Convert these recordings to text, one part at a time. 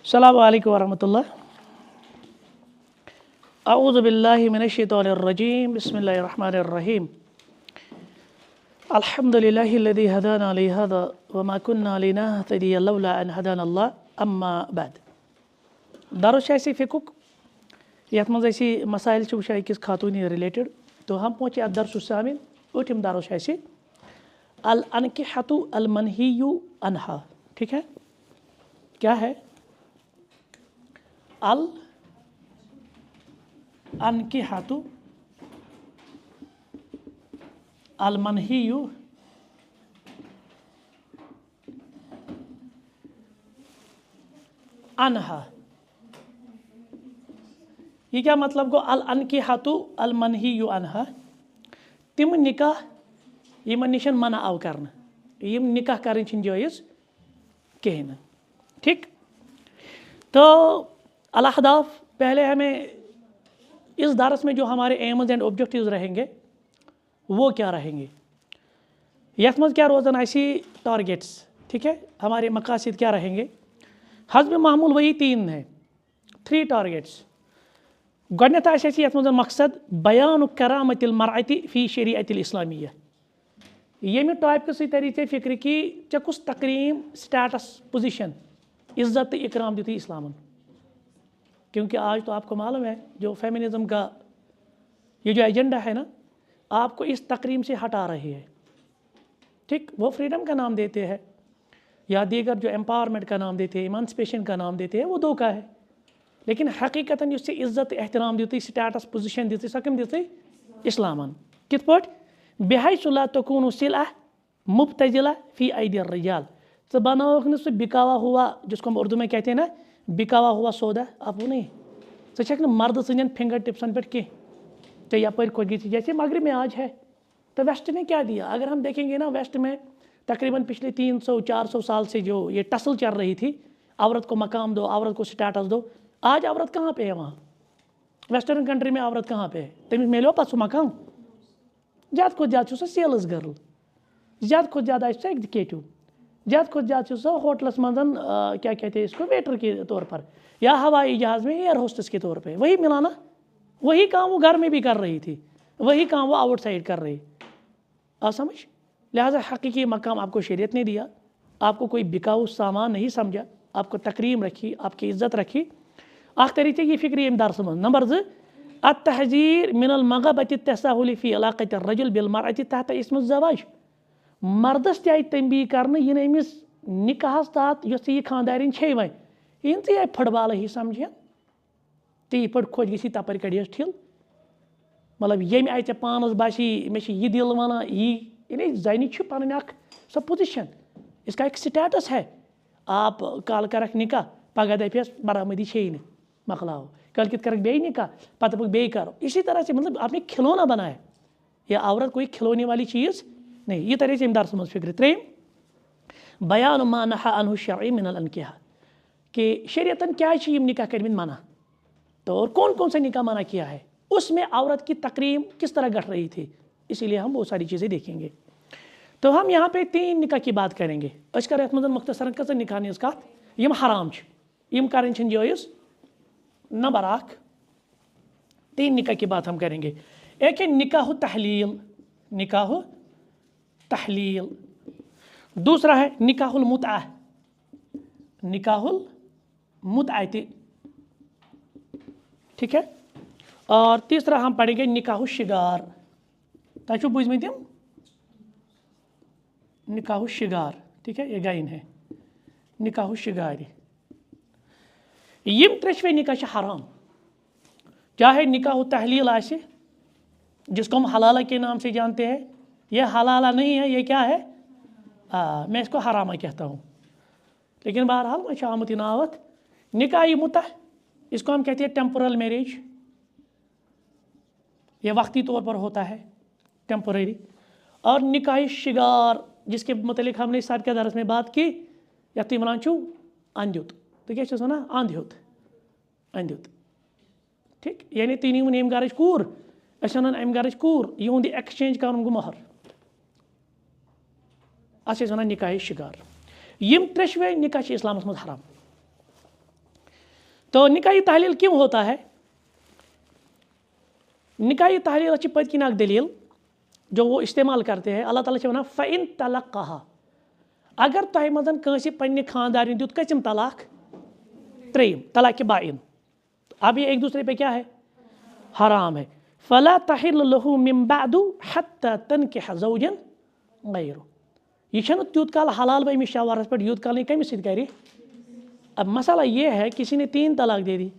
अस्सलामु अलैकुम वरहमतुल्लाह। अऊज़ु बिल्लाहि मिनश्शैतानिर्रजीम। बिस्मिल्लाहिर्रहमानिर्रहीम। अल्हम्दुलिल्लाहिल्लज़ी हदाना लिहाज़ा वमा कुन्ना लिनहतदिया लौला अन हदानल्लाह। अम्मा बाद। दरुस है फ़िक़्ह यथ मज़ मसाइल वुचान अकिस खातून रिलेटेड। तो हम पहुँचे अत दरसु सामिन। ऊठम दरुस है अल अनकिहतु अल मनहियु अनहा। ठीक है, क्या है? अल अनकिहतु अल मनहियु अनहा। ये क्या मतलब गो? अल अनकिहतु अल मनहियु अनहा तिम निकाह यमन निशन मना आव करना, यम निकाह करन जायज़ कहीं। ठीक, तो अल-अहदाफ पहले हमें इस दरस में जो हमारे एम्स एंड ऑब्जेक्टिव्स रहेंगे वो क्या रहेंगे, यथ मज़ क्या रोज़न ऐसी टारगेट्स। ठीक है, हमारे मकासद क्या रहेंगे। हस्ब मामूल वही 3 है, 3 टारगेट्स। गोडनेथ यथ मज़ मकसद बयान करामतिल मरअति फ़ी शरीअतिल इस्लामिय्या। यमि टॉपिक से तरी चे फिक्र कि चे कुछ तकरीम स्टेटस पोजीशन इज्जत इकराम दी थी इस्लामन। क्योंकि आज तो आपको मालूम है जो फेमिनिज्म का ये जो एजेंडा है ना, आपको इस तकरीम से हटा रही है। ठीक, वो फ्रीडम का नाम देते हैं या दीगर जो एम्पावरमेंट का नाम देते हैं, इमांसिपेशन का नाम देते हैं, वो धोखा है। लेकिन हकीकतन उससे इज्जत एहतराम दी स्टेटस पोजीशन दी सकम दी इस्लामन। कित पट बेहैसुला तकूनु सिला मुब्तजिला फ़ी ऐदिर रिजाल। तो बनाओ न बिकावा हुआ, जिसको हम उर्दू में कहते हैं ना, बिकावा हुआ सौदा। आप वो नहीं चे मर्द सन फिंगर टिप्सन पे कह तो यपर खोगी थी जैसे मगरब में आज है। तो वेस्ट ने क्या दिया? अगर हम देखेंगे ना, वेस्ट में तकरीबन पिछले 300-400 साल से जो ये टसल चल रही थी, औरत को मकाम दो, औरत को स्टेटस दो। आज औरत कहाँ पे है? वहाँ वेस्टर्न कंट्री में औरत कहाँ पे है? तमिस मिलो पा मकाम। ज़्यादा खुद ज़्यादा सो सेल्स गर्ल, ज़्यादा खुद ज़्यादा एग्जीक्यूटिव, ज़्यादा खुद ज़्यादा सो होटल्स मंजन क्या कहते हैं इसको, वेटर के तौर पर, या हवाई जहाज़ में एयर होस्टेस के तौर पे। वही मिलाना, वही काम वो घर में भी कर रही थी, वही काम वो आउटसाइड कर रही। आप समझ? लिहाजा हकीकी मकाम आपको शरीयत ने दिया, आपको कोई बिकाऊ सामान नहीं समझा, आपको तकरीम रखी, आपकी इज्जत रखी। आख तरीके की फिक्र इमदार समझ। नंबर 2 अत-तहज़ीर मिनल मग़बति तसाहुली फ़ी इलाक़ति रजुल बिल मरअति तहत इस्म ज़वाज। मर्दस ते तंबी करने इन अमिस निकाहस तहत यस ये खानदारिन छे वह इन ते फुटबॉल ही समझ ती पे खोज गई तपर कड़ियस ठिल। मतलब ये आई ऐ पानस बासी मे ये दिल वन ये जन पन सो पोजिशन, इसका एक स्टेटस है। आप कल करक निकाह, पगह दपस बरामदी छे न, मकलाओ। कल कित करक बे निकाह, पत बे करो। इसी तरह से मतलब आपने खिलौना बनाया, यह औरत कोई खिलौने वाली चीज़ नहीं। ये तरह से इमदार समझ फिक्र। 3 बयान मा नहा अनहु शरई मिनल अनकिहा कि शरीयतन क्या यम निकाह करमिन मना। तो और कौन कौन सा निकाह मना किया है, उसमें औरत की तकरीम किस तरह घट रही थी, इसीलिए हम वो सारी चीज़ें देखेंगे। तो हम यहाँ पे 3 निकाह की बात करेंगे। अशकर मुख्तसरन कस निकाह इसका यम हराम यम करन जायज़। नंबर 1 3 निकाह की बात हम करेंगे। एक है निकाह तहलील, निकाह तहलील। दूसरा है निकाहुल मुतआ, निकाहुल मुतआती। ठीक है, और तीसरा हम पढ़ेंगे निकाह शिगार। तु बुझम तम निकाह शिगार। ठीक है, ये गाइन है निकाह शिगार। यम 3 निकाह हराम, चाहे निकाह तहलील आसे जिसको हम हलाला के नाम से जानते हैं। यह हलाला नहीं है, ये क्या है? मैं इसको हरामा कहता हूँ, लेकिन बहरहाल मैं आमत नावत। निकाह मुता, इसको हम कहते हैं टेम्पोरल मैरिज, यह वक्ती तौर पर होता है, टेम्पोरेरी। और निकाह शिगार, जिसके मतलब हमने साथ के दरस में बात की, या तुम वन छो अंधुत। तो क्या वन अंधुत, अंधुत। ठीक, यानी तीन वन अम गरज कूर, वन अम गरज कूर, यह एक्सचेंज कर गो मोहर, अस वन निकाह शिगार। यम 3 निकाह इस्लामस मज हराम। तो निकाही तहलील क्यों होता है? निकाही तहलील अच्छी पद की नाक दलील जो वो इस्तेमाल करते हैं, अल्लाह ताला से वना फ़इन तलक कहा, अगर तह मजन कंसी पन्ने खानदार दुत कसिम तलाक, त्रेम तलाक के बाइन, अब ये एक दूसरे पे क्या है? हराम है। फला तहिल लहू मिन बादु हत्ता तनकिह ज़ौजन गैरु, ये छन त्यूत काल हलाल भाई मिस शवारस पर यूत काल कमिस करे। अब मसला ये है किसी ने 3 तलाक दे दी,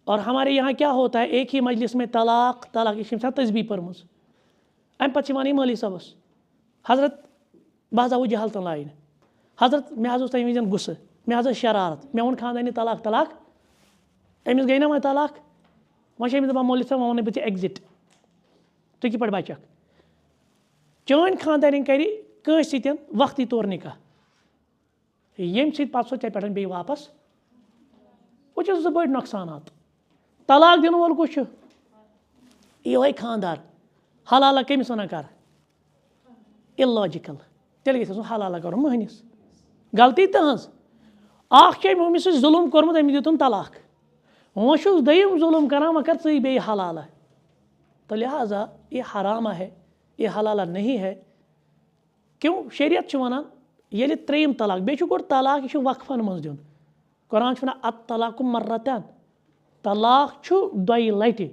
और हमारे यहाँ क्या होता है, एक ही मजलिस में तलाक तलाक तस्बी परमज अम पे वन मौली सबस हजरत बह आव जहालतन लाइन, हजरत मे तम वजन गुस्से, मे शरारत, मे वो खानदानी तलाक तलाक, अमिस गई ना वह तलाक, वह दपान मौली साहब वन बे एग्जिट, तु कह बचक, चान खानदानी कर कंस वक्ती तौर निकाह, ये सो ते पे वापस, वो जो बड़ नुकसान। तलाक दिन वोल कुछ ये खानदार, हलाला कमिस वन कर, इलॉजिकल, तेल गो हलाला कर महनिस, गलती तहज अमिस जुलुम कोर्मुत अमिस दितुन तलाक, वह दयम जुलुम करान वह कर सी बे हलाला, तो लिहाजा ये हरामा है, ये हलाला नहीं है। क्यों? शरीयत वनान ये 3 तलाक बे गोड तलाक यह वक्फन मज दिन, कुरान वन अत तलाक मर्रतन, तलाक 2 लटि,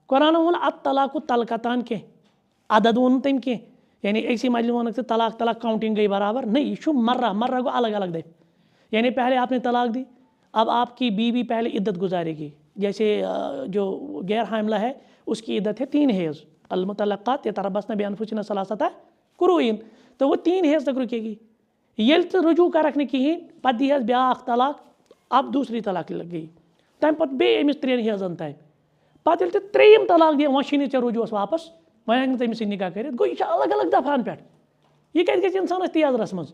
कुरान वोन अत तलाक तलकतान कह अदद वो तम कह, यानी एक मजलिस वन तलाक तलाक काउंटिंग गई बराबर नहीं, यह मर्रा मर्रा गो अलग अलग दे, यानी पहले आपने तलाक दी, अब आपकी बीवी पहले इद्दत गुजारेगी, जैसे जो गैर हामिला है उसकी इद्दत है 3 हेज़, अलमुतल्लक़ात यतरब्बस्न बिअन्फुसिहिन्न सलासता कुरूइन, तो वो 3 हेज़ तक रुकेगी। ये तो रुजू करक कहें पे दी ब्याख तलाक, अब दूसरी तलाक लग गई, तम पे बे अमिस 3 हेज़न तय, पे 3 तलाक दिया वह शी रुजूस वापस, वह तमिस निकाह कर गो, यह अलग अलग दफान पे, यह कत गई इंसान तियाजरस मज,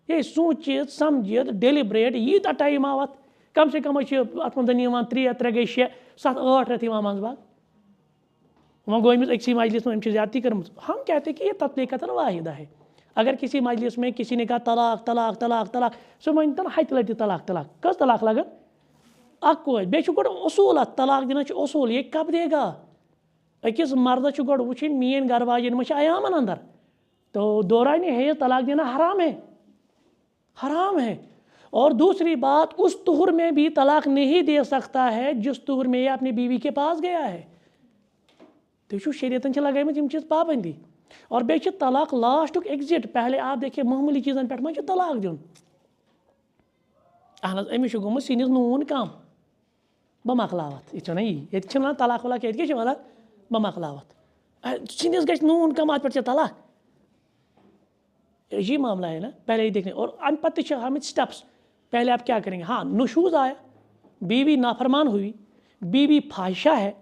ये सोचित समझित डेलिब्रेट यीता टाइम आव अत, कम से कम अत मन 3 3 गई 6 7 8 रथ मंज बाग, वह गो अमिस एक मजलिस में ज्यादती कर। हम कहते हैं कि यह तत्लीकतन वाहिदा है, अगर किसी मजलिस में किसी ने कहा तलाक तलाक तलाक तलाक, सो मन हत लटि तलाक तलाक, कस तलाक लगन अक् बे गोड उसूल तलाक दिन उसूल, ये कब देगा? अकिस मर्दस गोड वो मीन घर वाजन मे अयामन अंदर, तो दौरान है तलाक देना हराम है, हराम है। और दूसरी बात, उस तुहर में भी तलाक नहीं दे सकता है जिस तुहर में ये अपनी बीवी के पास गया है, तो शरीयतन लगे यम चीज पाबंदी। और बे तलाक लास्टुक एग्जिट, पहले आप देखिए मामूली चीज़न पे मा तलाक दिन, अहन अमिस गोमुत सिनिस नून कम, बह मकलावत, यह ये तलाक वलाक ये क्या बह मकलावत, सिनिस गि नून कम अत पे तलाक, ये मामला है ना, पहले ही देखने। और अम पत्ते हम स्टेप्स, पहले आप क्या करेंगे? हाँ, नुशूज़ आया, बीवी नाफरमान हुई, बीवी फाहिशा है,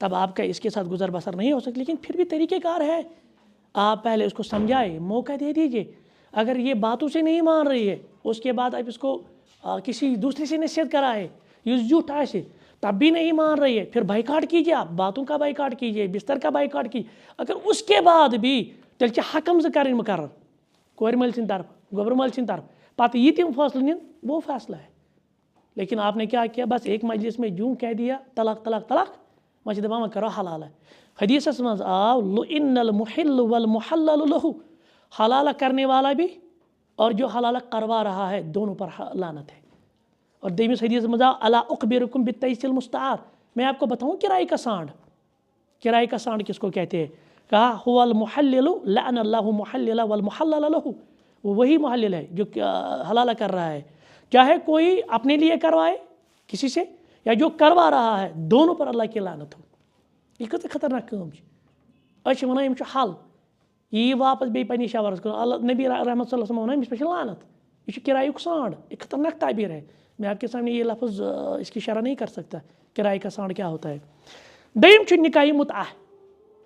तब आपका इसके साथ गुजर बसर नहीं हो सकती, लेकिन फिर भी तरीक़ेकार है, आप पहले उसको समझाए, मौका दे दीजिए। अगर ये बातों से नहीं मान रही है, उसके बाद आप इसको किसी दूसरे से नसीहत कराए, युझूठ से, तब भी नहीं मान रही है, फिर बाइकाट कीजिए, आप बातों का बाइकाट कीजिए, बिस्तर का बाइकाट कीजिए। अगर उसके बाद भी तेल हकम से कर मुकर्रर कोर मल सिंद तरफ, गोबर मल सिंद तरफ, पता ये तम फैसला निन, वो फैसला है। लेकिन आपने क्या किया? बस एक मजलिस में जूँ कह दिया तलाक तलाक तलाक, वह दपा वह करो हलाल है। हदीस मज आव इन्नल मुहिल्ल वल मुहल्लल लहु, हलाल करने वाला भी और जो हलाल करवा रहा है दोनों पर लानत है। और देमिस हदीस मज आव अला उखबिरुकुम बित्तैसिल मुस्तार, मैं आपको बताऊँ किराए का सांड। किराए का सांड किसको कहते हैं? कहा हुवल मुहल्लिलु लअनल्लाहु मुहल्लिला वल मुहल्लल लहु, वो वही मुहल्लिल है जो हलाल कर रहा है, चाहे कोई अपने लिए करवाए किसी से या जो करवा रहा है, दोनों पर अल्लाह की लानत हो। यह कत खतरनाक काम अच वन यम हल, यह वापस बे पे शवरस कर, अल्लाह नबी रहमत सल्लल्लाहु अलैहि वसल्लम वन अमिस पे लानत, यह किरायुक सांड, एक खतरनाक ताबीर है। मैं आपके सामने ये लफ्ज़ इसकी शरह नहीं कर सकता, किराए का सांड क्या होता है। दयम निकाही मुतआ,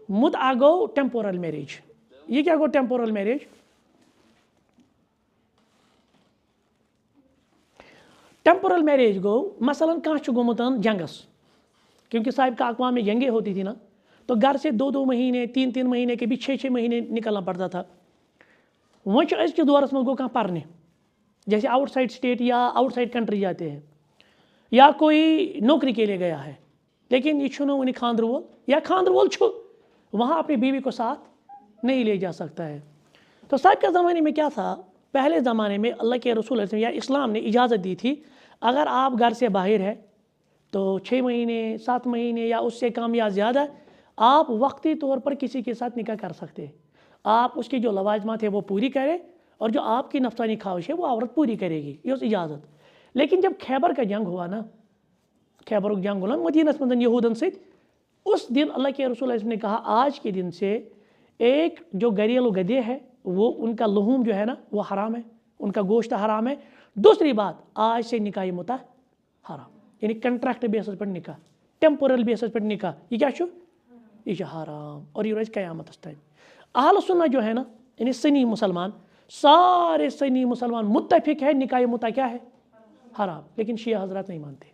मुतआ गो टेम्पोरल मैरिज। ये क्या गो टेम्पोरल मैरिज? टेम्पोरल मैरिज गो मसलन कह गोमुत जंगस, क्योंकि साहिब का अक़वाम में जंगें होती थी ना, तो घर से 2-2 महीने 3-3 महीने के भी 6-6 महीने निकलना पड़ता था। वह अजक दौरस में गो कह पढ़ने, जैसे आउटसाइड स्टेट या आउटसाइड कंट्री जाते हैं, या कोई नौकरी के लिए गया है लेकिन ये उन्हें खानदर वोल या खानदर वोल वहाँ अपनी बीवी को साथ नहीं ले जा सकता है। तो साहब के ज़माने में क्या था, पहले ज़माने में अल्लाह के रसूल या इस्लाम ने इजाज़त दी थी, अगर आप घर से बाहर है तो 6 महीने 7 महीने या उससे कम या ज़्यादा आप वक्ती तौर पर किसी के साथ निकाह कर सकते हैं। आप उसकी जो लवाजमात है वो पूरी करें और जो आपकी नफ्सानी ख्वाहिश है वो औरत पूरी करेगी, ये उस इजाज़त। लेकिन जब खैबर का जंग हुआ ना, खैबर जंग हुआ मदीना मंदन यहूदन से, उस दिन अल्लाह के रसूल ने कहा आज के दिन से एक जो घरेलू गधे है वो उनका लहूम जो है ना वो हराम है, उनका गोश्त हराम है। दूसरी बात, आज से निकाह मुता हराम, यानी कंट्रैक्ट बेसिस पर निकाह, टेम्पोरल बेसिस पर निकाह, ये क्या छो, ये हराम और ये रोज क़यामत टाइम। अहल सुन्नह जो है ना, यानी सनी मुसलमान, सारे सनी मुसलमान मुत्तफिक है निकाह मुता क्या है, हराम। लेकिन शिया हजरत नहीं मानते।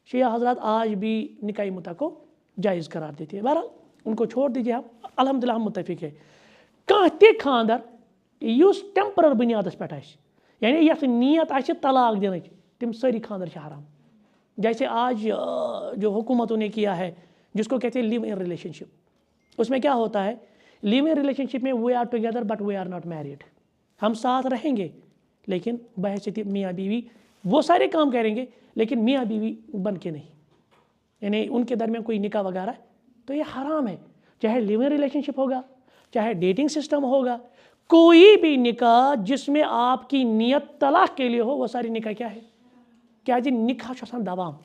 शिया हजरत आज भी निकाह मुता को जायज़ करार देती है। बहरहाल उनको छोड़ दीजिए, आप अल्हम्दुलिल्लाह हम मुत्तफिक है। कह ते खानदर युस टेम्परल बुनियादस पे यानी यथ नीयत आछे तलाक दिन, तिम सारी खानदर हराम। जैसे आज जो हुकूमतों ने किया है जिसको कहते हैं लिव इन रिलेशनशिप, उसमें क्या होता है, लिव इन रिलेशनशिप में we are together but we are not married, हम साथ रहेंगे लेकिन बहैसियत मियाँ बीवी वो सारे काम करेंगे लेकिन मियाँ बीवी बन के नहीं, यानी उनके दरमियान कोई निकाह वगैरह, तो ये हराम है। चाहे लिव इन रिलेशनशिप होगा, चाहे डेटिंग सिस्टम होगा, कोई भी निकाह जिसमें आपकी नियत तलाक के लिए हो वो सारी निकाह क्या है, क्या जी निकाह दवाम,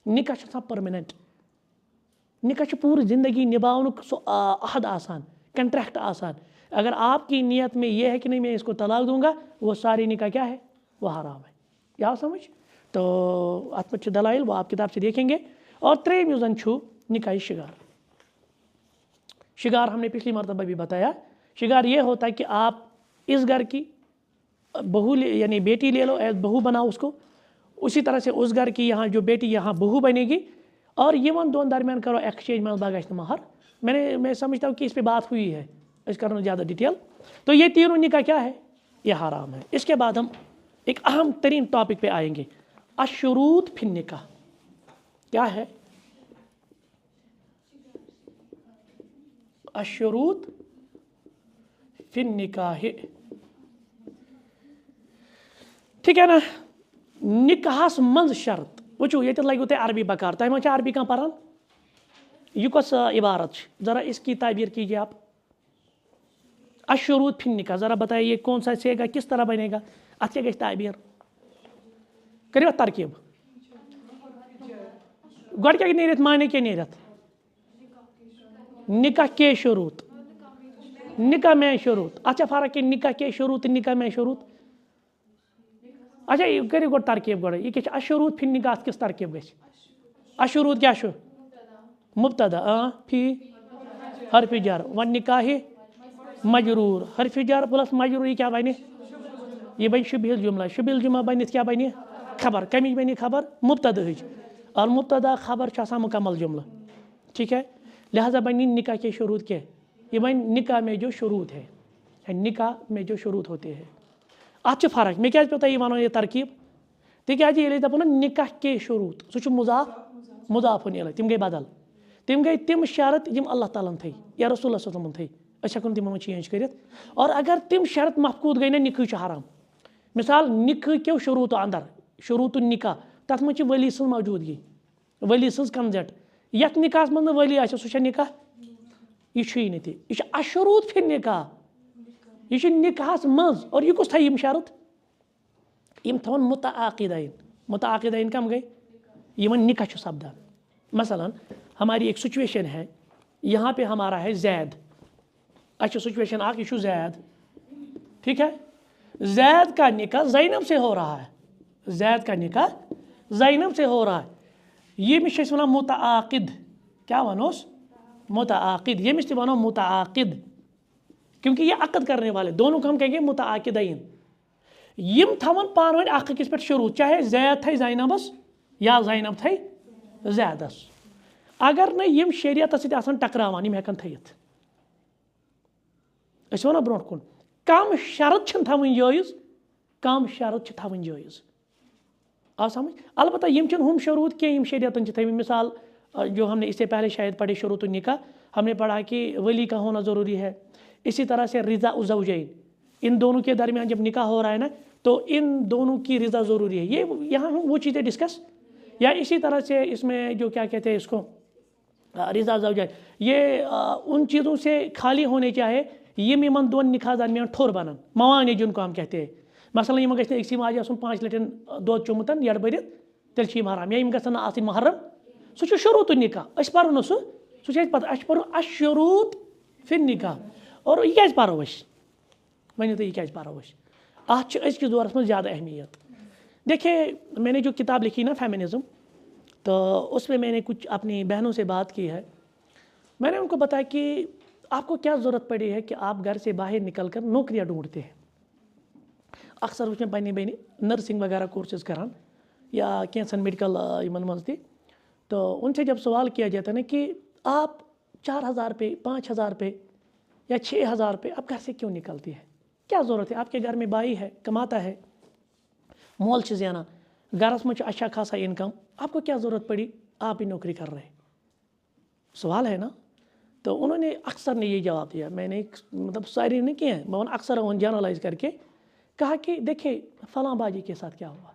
निकाह परमानेंट, निकाह पूरी ज़िंदगी निभाने सो अहद आसान, कंट्रैक्ट आसान। अगर आपकी नियत में यह है कि नहीं मैं इसको तलाक दूंगा, वो सारी निकाह क्या है, वह हराम है। क्या समझ, तो अत दलाइल वो आप किताब से देखेंगे। और त्रेम युजन छू निकाह शिगार। शिगार हमने पिछली मरतबा भी बताया, शिगार ये होता है कि आप इस घर की बहू यानी बेटी ले लो, एज बहू बनाओ उसको, उसी तरह से उस घर की यहाँ जो बेटी यहाँ बहू बनेगी, और ये वन दोनों दरमियान करो एक्सचेंज में बागायत महर। मैं समझता हूँ कि इस पर बात हुई है, इस कारण ज़्यादा डिटेल। तो ये तीनों निकाह क्या है, ये हराम है। इसके बाद हम एक अहम तरीन टॉपिक पे आएंगे, अशुरूत फिन निकाह। क्या है अशुरूत फिन निकाह, ठीक है ना। निकाहस मंज शर्त वो ये लगो तुम अरबी बकार, तुम मा अरबी कह पान, यह कस इबारत, ज़रा इसकी ताबीर कीजिए आप। अशुरूत फिन निकाह, ज़रा बताइए ये कौन सा सेगा, किस तरह बनेगा, अत क्या ताबीर करो तरकीब। गो क्या नीरत माने क्या नीरत, निकाह के शुरूत, निकाह में शुरूत। अच्छा फ़र्क है निकाह के शुरूत निकाह में शुरूत। अच्छा ये करो गो तरकीब गो, ये क्या अशुरूत फिन निकाह किस तरकीब गई। अशुरूत क्या शु मुब्तदा फी हर्फ जर वन निकाह मजरूर, हर्फ जर प्लस मजरूर, ये क्या बने, ये बन शुबिल जुमला, शुबिल जुमला बन क्या बने खबर, कमी बनी खबर मुब्तदा, और मुब्तदा खबर मुकम्मल जुमला, ठीक है। लिहाजा बनी निकाह के शुरूत के, ये बन निकाह में जो शुरूत है, निकाह में जो शुरूत होते हैं। अच्छ फ़र्क मे क्या पता वो ये तरकीब, तिकाज ये दपन निकाह के शुरूत सह मुजाफ मुजाफुन इलैह, तिम गई बदल, तिम गई तिम शर्त यम अल्लाह ताला थी या रसूल सल्लल्लाहु थी, हेन तिमो चेंज कर। और अगर तिम शर्त मफकूद गई ना निकाह हराम। मिसाल निकाह क्यों शुरूत अंदर शुरूत निकाह, तथ मे वली सज मौजूदगी, वली सज कंजेंट, यथ निकाह मज वली आ सह निकाह, यह नी यह अशुरूत फिन निकाह, यह निकाहस मज। और यह कुछ थम शर्त, यम थवन मुतआक़िदैन, मुतआक़िदैन कम गई यमन निकाह सपदान। मसलन हमारी एक सिचुएशन है, यहाँ पे हमारा है जैद, अच्छा सिचुएशन आग यह जैद, ठीक है। जैद का निकाह ज़ैनब से हो रहा है, जैद का निकाह ज़ैनब से हो रहा है, ये मिश वन मुतआक़िद, क्या वनोस मुतआक़िद, ये मिश वनो मुतआक़िद, क्योंकि ये अक़द करने वाले दोनों को हम कहेंगे मुतआक़िदैन। यम थवन पान वन अकिस पे शुरू, चाहे जैद थे ज़ैनबस या ज़ैनब थे जैदस, अगर न यम शरीयत सत टकरावान यम हेकन थयित। अस वनो ब्रोट कुन कम शरत थवन जायज़, कम शरत थवन जायज़। आ समझ। अलबत्ता यम हम शुरूत के शरीयतन थे, मिसाल जो हमने इससे पहले शायद पढ़े शुरूत निकाह, हमने पढ़ा कि वली का होना ज़रूरी है। इसी तरह से रिज़ा उज़ौजैन, इन दोनों के दरमियान जब निकाह हो रहा है ना, तो इन दोनों की रिज़ा ज़रूरी है। ये यहाँ हम वो चीज़ें डिस्कस, या इसी तरह से इसमें जो क्या कहते हैं इसको रिज़ा ज़ौजैन, ये उन चीज़ों से खाली होने चाहे यम यमन दोन निकाह दरमियान ठोर बनन, मवानी जिनको हम कहते हैं। मसलन यम गछ अक्सी माज आसन 5 लटन दोद चुमुतन यड़ बरित तेल छ हराम, या यम गछन आसिन महरम, सह शुरूत निकाह। अस परो सह पता अस परो अशुरूत फिर निकाह। और यह क्या परो अस वनो तो यह क्या परो अस अत अजकिस दौरस में ज़्यादा अहमियत। देखिए मैंने जो किताब लिखी ना फेमिनिज़म, तो उसमें मैंने कुछ अपनी बहनों से बात की है। मैंने उनको बताया कि आपको क्या ज़रूरत पड़ी है कि आप घर से बाहर निकल कर नौकरियाँ ढूंढते हैं। अक्सर वो पन्ने बहनी नर्सिंग वगैरह कोर्सेज करान या कैंसन मेडिकल यमन मज थी, तो उनसे जब सवाल किया जाता है ना कि आप 4,000 पे 5,000 पे या 6,000 पे आप घर से क्यों निकलती है, क्या ज़रूरत है? आपके घर में भाई है, कमाता है, मोल से ज़्यादा घरस में अच्छा खासा इनकम, आपको क्या ज़रूरत पड़ी आप ही नौकरी कर रहे? सवाल है ना। तो उन्होंने अक्सर ने ये जवाब दिया, मैंने मतलब सारी नहीं किए हैं, मैं अक्सर उन जनरलाइज करके कहा कि देखिए फलां बाजी के साथ क्या हुआ,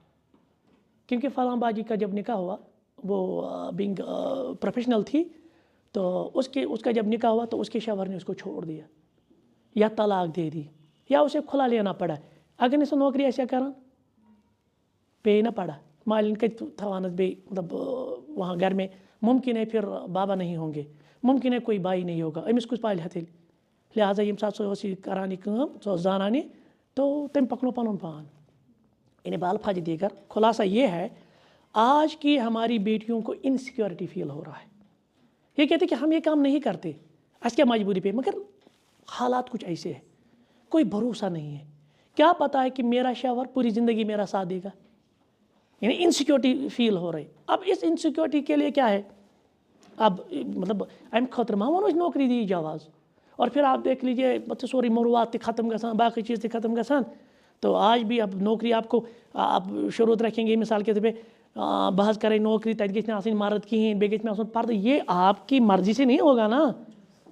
क्योंकि फलां बाजी का जब निकाह हुआ, वो बिंग प्रोफेशनल थी, तो उसका जब निकाह हुआ तो उसके शौहर ने उसको छोड़ दिया या तलाक दे दी या उसे खुला लेना पड़ा। अगर इस नौकरी ऐसा करा पे ना पड़ा, मालिन के थवानस बे मतलब वहाँ घर में मुमकिन है फिर बाबा नहीं होंगे, मुमकिन है कोई भाई नहीं होगा, अमिस कुछ पाल हथिल, लिहाजा यम साथ सह करानी सह जानानी, तो तम पकड़ो पन पान। इन्हें बाल फज देकर खुलासा ये है, आज की हमारी बेटियों को इनसिक्योरिटी फील हो रहा है। ये कहते कि हम ये काम नहीं करते, आज क्या मजबूरी पे, मगर हालात कुछ ऐसे हैं, कोई भरोसा नहीं है, क्या पता है कि मेरा शौहर पूरी ज़िंदगी मेरा साथ देगा, यानी इनसिक्योरिटी फील हो रही। अब इस इनसिक्योरिटी के लिए क्या है, अब मतलब अम खतर मा वो नौकरी दी जवाज़, और फिर आप देख लीजिए मतलब सोरी मरुआत ख़त्म गसान, बाकी चीज़ ख़त्म गसान, तो आज भी अब नौकरी आपको आप शुरू रखेंगे मिसाल के तौर पे बहस करें नौकरी तक गई मर्द कहें बे गई पर्द, ये आपकी मर्जी से नहीं होगा ना,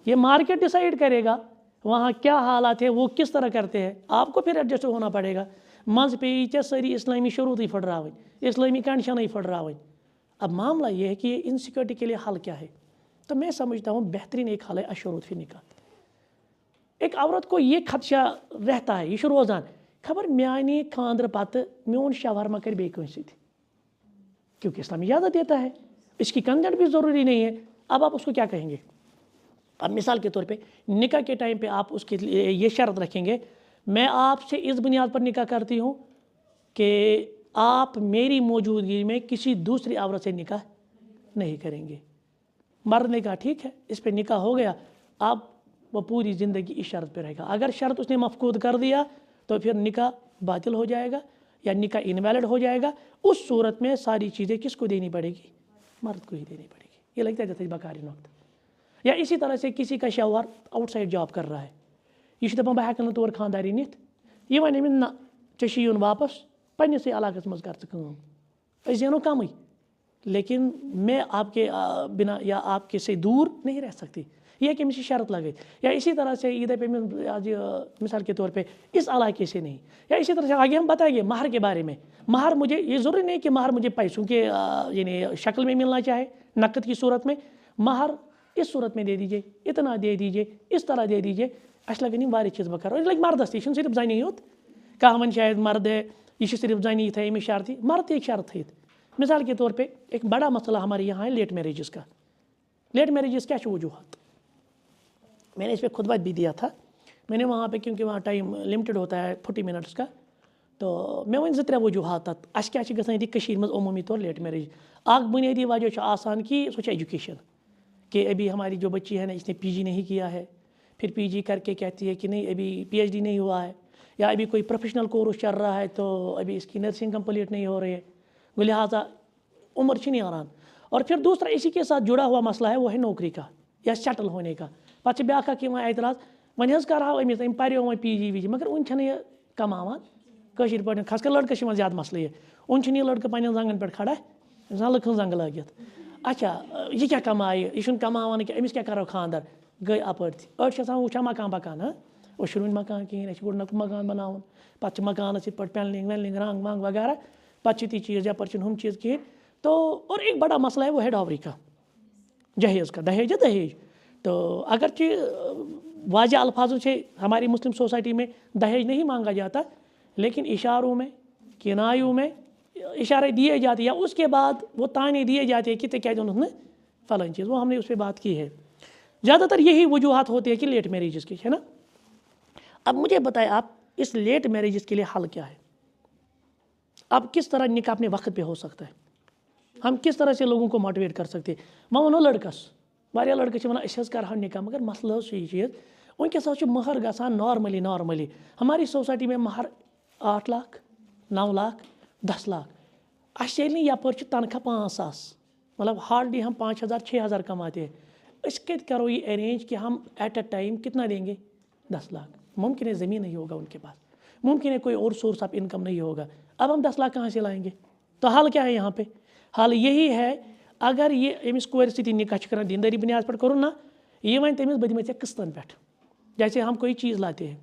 ये मार्केट डिसाइड करेगा वहाँ क्या हालात है, वो किस तरह करते हैं, आपको फिर एडजस्ट होना पड़ेगा। मज पे सारी इस्लामी शुरूत ही फटरावन, इस्लामी कंडीशन ही फटरावन। अब मामला ये है कि ये इनसिक्योरिटी के लिए हल क्या है, तो मैं समझता हूँ बेहतरीन एक हल है अशुरूत फिर निकाह। एक औरत को ये खदशा रहता है, यह रोजान खबर म्यानी खानद्र पत मोन शौहर मा कर बेकन सत, क्योंकि इस्लाम इजाज़त देता है, इसकी कंसेंट भी ज़रूरी नहीं है। अब आप उसको क्या कहेंगे, अब मिसाल के तौर पे निकाह के टाइम पे आप उसके लिए ये शर्त रखेंगे, मैं आपसे इस बुनियाद पर निकाह करती हूँ कि आप मेरी मौजूदगी में किसी दूसरी औरत से निकाह नहीं करेंगे। मर्द ने कहा ठीक है, इस पर निकाह हो गया, अब वो पूरी ज़िंदगी इस शर्त पे रहेगा। अगर शर्त उसने मफकूद कर दिया तो फिर निकाह बातिल हो जाएगा या निकाह इनवैलिड हो जाएगा। उस सूरत में सारी चीज़ें किसको देनी पड़ेगी, मर्द को ही देनी पड़ेगी। ये लगता है जैसे बकारी वक्त। या इसी तरह से किसी का शौहर आउटसाइड जॉब कर रहा है, यह दपान बह हेकन तौर खानदारी नित, यह वन अमिन ना चे यून वापस पन्नस इलाकस मज कर अस जेनो कम, लेकिन मैं आपके बिना या आपके से दूर नहीं रह सकती, यह कि मुझे शर्त लगे। या इसी तरह से ईद पे आज मिसाल के तौर पे इस इलाके से नहीं, या इसी तरह से आगे हम बताएंगे महर के बारे में। महर मुझे ये ज़रूरी नहीं कि महर मुझे पैसों के यानी शक्ल में मिलना चाहे, नकद की सूरत में, महर इस सूरत में दे दीजिए, इतना दे दीजिए, इस तरह दे दीजिए, अस लगन वारी चीज़ बह कर लगे मर्दस तह सिर्फ जनी योत कह वन शायद मर्द है यह सिर्फ जनी थे अमिस शर्त, मर्द एक शर्त थे। मिसाल के तौर पे एक बड़ा मसला हमारे यहाँ है लेट मैरिजेस का। लेट मैरिजेस क्या वजूहत, मैंने इस पर खुतबा भी दिया था, मैंने वहाँ पे क्योंकि वहाँ टाइम लिमिटेड होता है 40 मिनट्स का, तो मैं वन 2-3 वजूहत अस क्या गई मज अमूमी तौर लेट मैरिज। आग बुनियादी वजह आसान कि सो एजुकेशन, कि अभी हमारी जो बच्ची है ना इसने पीजी नहीं किया है, फिर पीजी करके कहती है कि नहीं अभी पीएचडी नहीं हुआ है, या अभी कोई प्रोफेशनल कोर्स चल रहा है तो अभी इसकी नर्सिंग कंप्लीट नहीं हो रही है, लिहाजा उम्र नहीं आरान। और फिर दूसरा इसी के साथ जुड़ा हुआ मसला है वो है नौकरी का या सेटल होने का। पे ब्याक एतराज़ वन कर अमिस अम पो वो पीजी वीजी मगर वन यह कमावान कशीर पढ़ने खास कर लड़के से ज़्यादा मसले ये लड़के पे जंगन पे खड़ा इंसान लखन जंग लगित अच्छा यह क्या कमाए यह कमान कि अमिस क्या करो खानदार गई अपर वो मकान पकान शुरू मकान कहें गोड़ मकान बनावन पे मकान पेंलिंग वेंलिंग रंग वंग वगैरह पे ती चीज़ यपर हम चीज़ कहें तो और एक बड़ा मसला है वो है डावरी का जहेज़ का दहेज तो अगरचे वाज़ह अल्फाजों से हमारी मुस्लिम सोसाइटी में दहेज नहीं मांगा जाता लेकिन इशारों में किनायों में इशारे दिए जाते हैं या उसके बाद वो ताने दिए जाते हैं कि क्या उन्होंने फलां चीज़ वो हमने उस पर बात की है। ज़्यादातर यही वजूहत होती है कि लेट मैरिजेस की है ना। अब मुझे बताएं आप इस लेट मैरिजेस के लिए हल क्या है, अब किस तरह निकाह अपने वक्त पे हो सकता है, हम किस तरह से लोगों को मोटिवेट कर सकते हैं। वह वनो लड़कस वारिया लड़के वन कर निकाह मगर मसला यह चीज़ वनकस महर गसान नॉर्मली हमारी सोसाइटी में महर 8 लाख 9 लाख 10 लाख अल यपर तनख्वाह 5,000 मतलब हार्डली हम 5,000 6,000 कमाते हैं। कैसे करो ये अरेंज कि हम एट अ टाइम कितना देंगे 10 लाख। मुमकिन है ज़मीन नहीं होगा उनके पास, मुमकिन है कोई और सोर्स ऑफ इनकम नहीं होगा। अब हम 10 लाख कहाँ से लाएंगे। तो हाल क्या है यहाँ पे, हाल यही है अगर ये अमिस कोर सती निकाह कर दीनदारी बुनियाद पर करूँ ना ये वन तमिस बह दिमे किस्तन पे। जैसे हम कोई चीज़ लाते हैं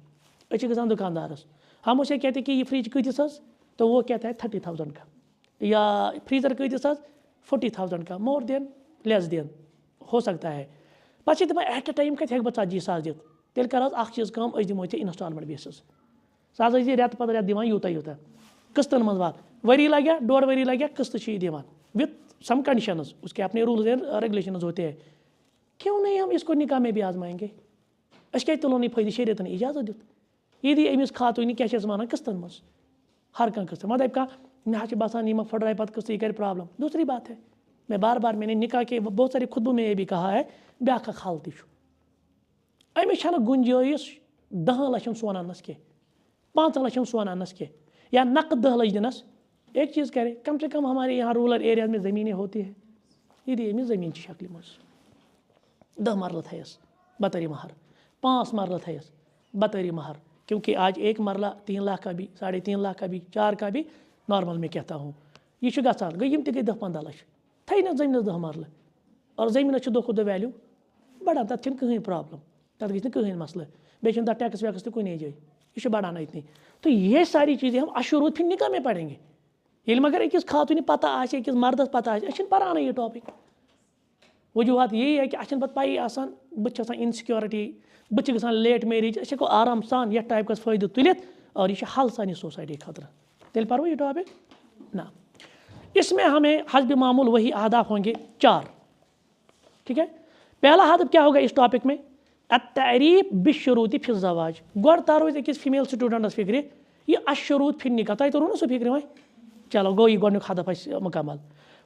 अच्छे गसान दुकानदारस हम उसे कहते हैं कि ये फ्रिज कतिस तो वो कहता है 30,000 का या फ्रीज़र कतिस 40,000 का मोर देन लेस देन हो सकता है। पे दपान एट अ टाइम कत बह 40,000 दित तेल कर चीज़ कम दिमो इंस्टॉलमेंट बेसिस सह रेत पत रेत दिवान यूता यूता किस्तन मज वात वरी लगे 1.5 वरी लगे किस्त दिवान विथ सम कंडीशंस उसके अपने रूल्स एंड रेगुलेशंस होते हैं। क्यों नहीं हम इसको निकाह में भी आजमाएंगे। क्या तुलो नहीं फायदे शरीयत ने इजाज़त दित ये दी अमिस खातून क्या वन किस्तन मज हर कह किस्त मतलब कह मे बसान यह फटराए पत किस्त यह कर प्रॉब्लम। दूसरी बात है मैं बार बार मैंने निकाह के बहुत सारे खुतबों में ये भी कहा है ब्याख हल तमिस गुंजाइश 10 लक्षन सोन अनस के 5 लक्षन सोन अनस के या नकद 10 लक्ष दिनस। एक चीज़ करे कम से कम हमारे यहाँ रूरल एरिया में ज़मीनें होती है ये दी अमिस ज़मीन की शक्ल मज 10 मरल थयस बतरी महर 5 मरल थयस बतरी महर क्योंकि आज एक मरला 3 लाख का भी 3.5 लाख का भी 4 का भी नॉर्मल में कहता हूँ यह गसान गई यम गई 10-15 लक्ष थी ना जमीन 10 मरल और जमीन दो खुद वैल्यू बढ़ान तथ कहीं प्रॉब्लम तथ गई कहीं मसल बे तथ टैक्स वैक्स तो कुछ जाए यह बढ़ाना इतनी। तो ये सारी चीज़ें हम अशुरूत फिर निकाह में पढ़ेंगे ये मगर अकिस खातून पता आस मर्दस पता आस पान यह टॉपिक। वजूहत यही है कि अस पे पाई आसान बस इनसिक्योरिटी बस गसान लेट मैरिज अस हेको आराम सान यथ टाइप का फ़ायदे तुलित और यह हल सानी सोसाइटी खतर तेल पर यह टॉपिक ना। इसमें हमें हस्ब मामूल वही अहदाफ होंगे 4 ठीक है। पहला हदफ क्या होगा इस टॉपिक में अत्तारीफ बिशुरूत फिल ज़वाज गोड़ तारो अकिस फीमेल स्टूडेंटस फिक्र यह अशुरूत फिल निकाह तह तोरू ना सह फिक्र वह चलो गो यह गोक हदफ मुकम्मल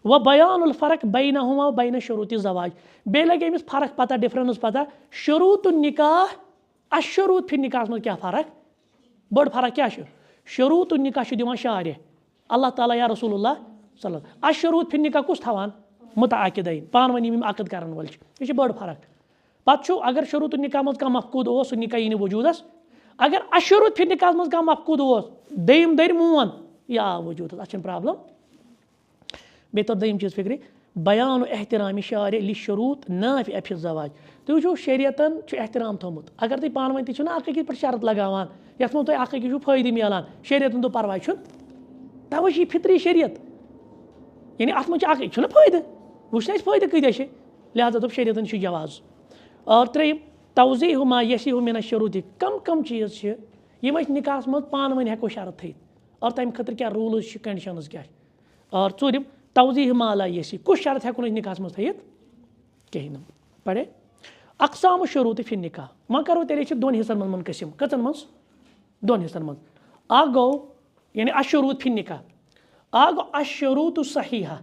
व बयानुल फ़र्क बैनहुमा बैन शुरूत ज़वाज बे लगे अमिस फ़र्क पता डिफरेंस पता शुरूत निकाह अशुरूत फिल निकाह में क्या फ़र्क बड़ फ़र्क क्या शुरूत निकाह दिवान शारे अल्लाह ताला या रसूलुल्लाह सल्लल्लाहु अशुरूत फिल निकाह कुछ थवान मुतअक्किदैन पान वन यम अक़द करन वल यह बड़ फ़र्क पत्त अगर शुरूत निकाह मज कह मफकूद हो सह निकाह यी वजूदस अगर अशुरूत फिल निकाह मज कह मफकूद हो दम दर मोन यह आव वजूदस अत प्रॉब्लम। बे तो दम चीज़ फिक्र बयान एहतराम शार लिशुरूत नाफि अफि ज़वाज तुम वो शरीयतन एहतराम थोमुत अगर तुम पान वन तुम अकिस पे शरत लगान यथ तुम अकिस फ़ायदे मिलान शरीयतन दो परवाह तवे यह फितरी शरीयत यानी अत मज फ़ायदे वुचन फ़ायदे कत लिहाजा दोप शरीयतन जवाज। और त्रेम तवज़ीह मा यसीह मिन शुरूत कम कम चीज़ यम निकाह मज पान वन हेको शरत थी और तम खतर क्या रूल्स कंडीशंस क्या। और चूरिम तवज़ीह मा ला यसी कुछ शरत हेको निकाह मज थी कहीं पढ़े अक़साम शुरूत फिर निकाह वह करो तेरे 2 हिस्सन मज मुनक़सिम कचन मज 2 हिस्सन मज आ गो यानी अशुरूत फिर निकाह आ गो अशुरूत सहीहा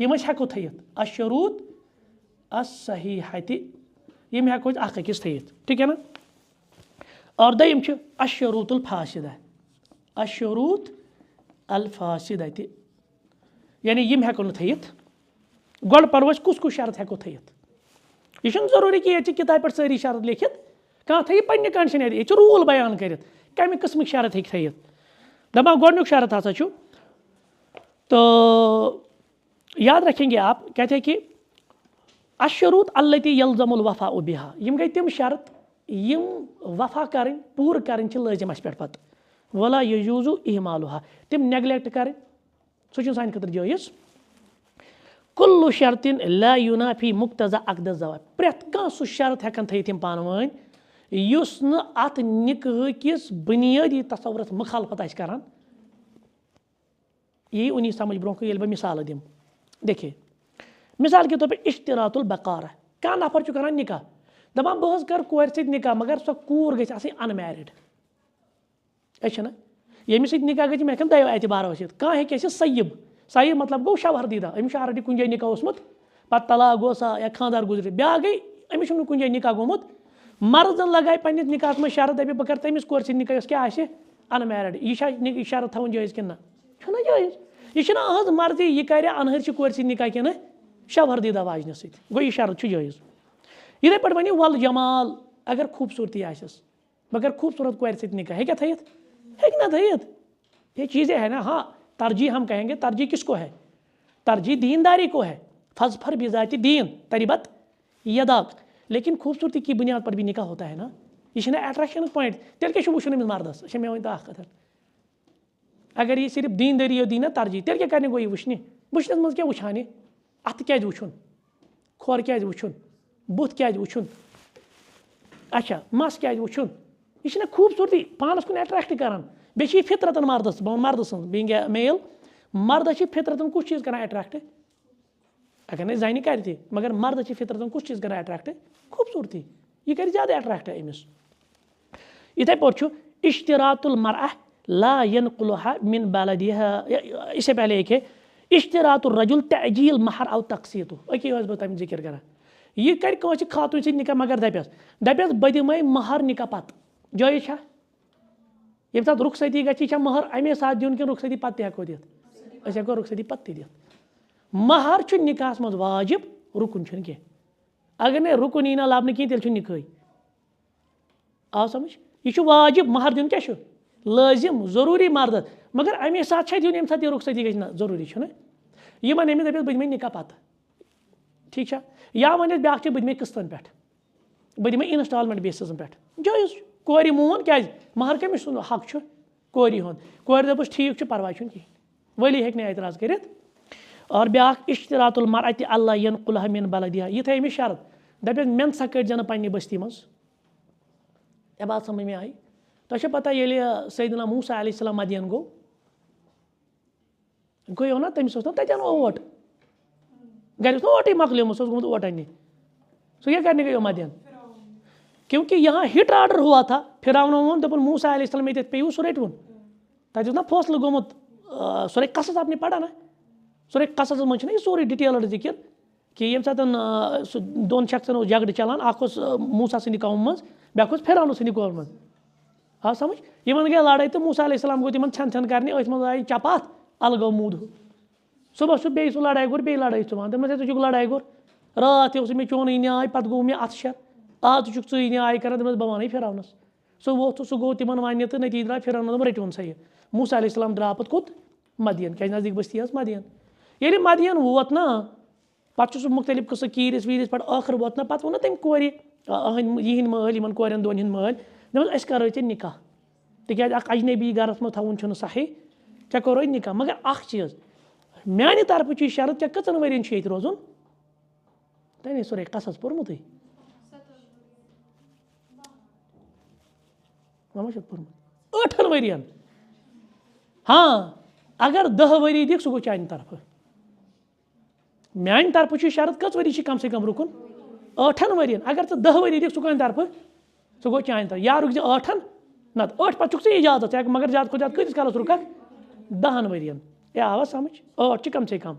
यम हेको थी अशुरूत असहीहति यम हेको अकिस थी ठीक है ना। और दयम अशुरूत अल फासिदा अशुरूत अल फासिदा यानी यम हेको न थी गोड़ परवश कुछ कुछ शरत हेको थी यह जरूरी कि ये किताब पर सारी शरत लिखित कह थी पे कंडीशन ये रूल बयान कर कम किस्म शरत हे थी दपान गोडनुक शरत हसा छु तो याद रखेंगे आप, कहते हैं कि अशरूत अल्लती यल्जमुल वफा बिहा, यम गई तिम शर्त यम वफा करें पूर करें लाजिम अस पे पत, वला यजूजु इहमालुहा, तिम नेग्लेक्ट करें सह सान खतर जायज़। कुल्लु शर्तिन ला युनाफी मुक्तजा अक़द ज़वाज, प्रेथ कह सह शर्त हेकन थम पान वन युस न अत निकाह किस बुनियादी तसव्वुरस मुखालफत आस करान। यही उन्हीं समझ ब्रोह ये बह मिसाल दिम। देखिए मिसाल के तौर पर इश्तरातुल बकारा, क्या नफर करान निकाह, दपान बह कर कोर सत निकाह मगर सो कूर गई आसनी अनमैरिड, ना यमिस निकाह गई मे दो एतबार वसित, कह हे सय्यब, सय्यब मतलब गो शवहरदीदा, अमिस ऑलरेडी कुन जाए निकाह ओसमुत पत तलाक गो सा या खानदार गुजरे, ब्या गई अमिस कुन जाए निकाह गोमुत, मर्दन लगाए पन्निस निकाहस में शरत दपे बह कर तमिस कोर सत निकाह क्या आसे अनमैरिड, यह शरत थवन जायज़ कि ना जायज़, यह अहज मर्जी यह कर अनहर कोर सत निकाह कि शवहरदीदा वाजन सत, गो यह शरत जायज़। इथे पे वन वल जमाल, अगर खूबसूरती आसस मगर खूबसूरत कोर सत निकाह हे क्या थयित, हेक ना थयित, ये चीज़ें है ना। हाँ तरजीह हम कहेंगे, तरजीह किसको है, तरजीह दीनदारी को है, फजफर बिजाति दीन तरीबत यदाक, लेकिन खूबसूरती की बुनियाद पर भी निकाह होता है ना, यह अट्रैक्शन पॉइंट, तेल क्या वुन अमिस मर्दस, मे वन तो कथ, अगर ये सिर्फ दीनदारी दी ना तरजीह तेल क्या करने गो यह वुन, वुनस मज क्या वुछान, अत क्या वुन, खोर क्या वुन, बुत क्या वुन, अच्छा मस क्या वुन, यह खूबसूरती पानस कुन अट्रैक्ट करान, बे फितरतन मर्दस, बह मर्द सं बीइंग ए मेल, मर्द फितरतन कुछ चीज़ करान अट्रैक्ट, अगर न जान कर मगर मर्द फितरतन कुछ चीज़ करान अट्रैक्ट, खूबसूरती, यह कर ज़्यादा अट्रैक्ट अमिस। इथे पे इश्तरातुल मरअह ला यनकुलहा मिन बलदिहा, इससे पहले एक है इश्तरातुर रजुल तअजील महर औ तक़सीतु, अके बह तम जिक्र करा, यह कर खातून सत निकाह मगर दपस बह दिमे महर निकाह पत, जायज़ छा, ये साथ रुखसती गई महर अमे साथ दिन कि रुखसती पत्ते हेको दित, हेको रुखसती पत्ते दित, महर निकाहस मज वाजिब, रुकुन कह, अगर न रुकुन यी ना लबन कहीं तेल निकाह आव समझ, यह वाजिब महर दिन क्या लाजिम जरूरी मर्द, मगर अमे साथ दिन ये साथ रुखसती गई ना जरूरी यह वन अमिस दपस बह दिमे निकाह पत, ठीक है, या वन ब्या बह दिमे किस्तन पे, बह दिमे इंस्टॉलमेंट बेसिस पे, जायज़ कोर मोन क्या महर कमिस हक कोरी हुंद, कोर दपस ठीक परवाह कहीं, वली हेक एतराज कर। और ब्या इश्तरातुल मरअति अल्ला यनकुलहा मिन बलदिहा, यह थे अमिस शरत दपस मेन सा कट जन पन्ने बस्ती मज, यह बात समझ में आई। तो पता ये सैयदना मूसा अलैहिस्सलाम मदियन गो ना तमिस तन ओट गर ओट मकलियोमुस गोमुत ओट अन्ने, सो क्या करने गयो मदियन, क्योंकि यहाँ हिट ऑर्डर हुआ था, फिरौन वोन दोपन मूसा अलैहिस्सलाम ये पे सो रटवन, तक ना फैसला गोमुत, सूरह कसस आपने पढ़ा ना, सूरह कसस मज ना सोरे डिटेल जिक्र कि ये सात दोन शख्सन झगड़ चलान, मूसा सद कौम मज ब्या फिरौन सद कौम मज, हाँ समझ, इन गई लड़ाई तो मूसा अलैहिस्सलाम गो तिमन छन छन करने, अथ मज आई चपात अलगो मूद, सुबह सह बे सह लड़ाई गोर बे लड़ाई वन दस तुक लड़ाई गोर, रात मे चोन न्याय पे गो मे अत शर, आज चुक न्याय कर, बह वन फिरौनस, सह वो सह गो तिमन वन तो नतीज द्रा फिरौन रटवन सा यह, मूसा अलैहिस्सलाम द्रा पे कुत मदियन, क्या नज़दीक बस्ती मदियन, ये मदियन वोत ना पे सह मुख्तलिफ कस कीरिस वीरिस पे आखिर वोत ना पे वो तम कोर यहद माल इन कोरन दोन हंद माल दस करो ऐ निकाह, तिक अजनबी गरस मज थवन सही, चे करो निकाह, मगर अख चीज़ माने तरफ शरत चे कचन वरियन ये रोजन, तने सूरह कसस पोर्मुत पोर्मुत 8 वरियन, हाँ अगर 10 वरी दिख सह गो चान तरफ, मान तरफ शरत कच वरी कम से कम रुकुन 8 वरियन, अगर 10 वरी दिख सह तरफ सह गो चान तरफ, या रुक 8 ना 8 पे चुक इजाजत, मगर ज्यादा खुद कस कलस रुक 10 वरियन, यह आवा समझ, 8 कम से कम,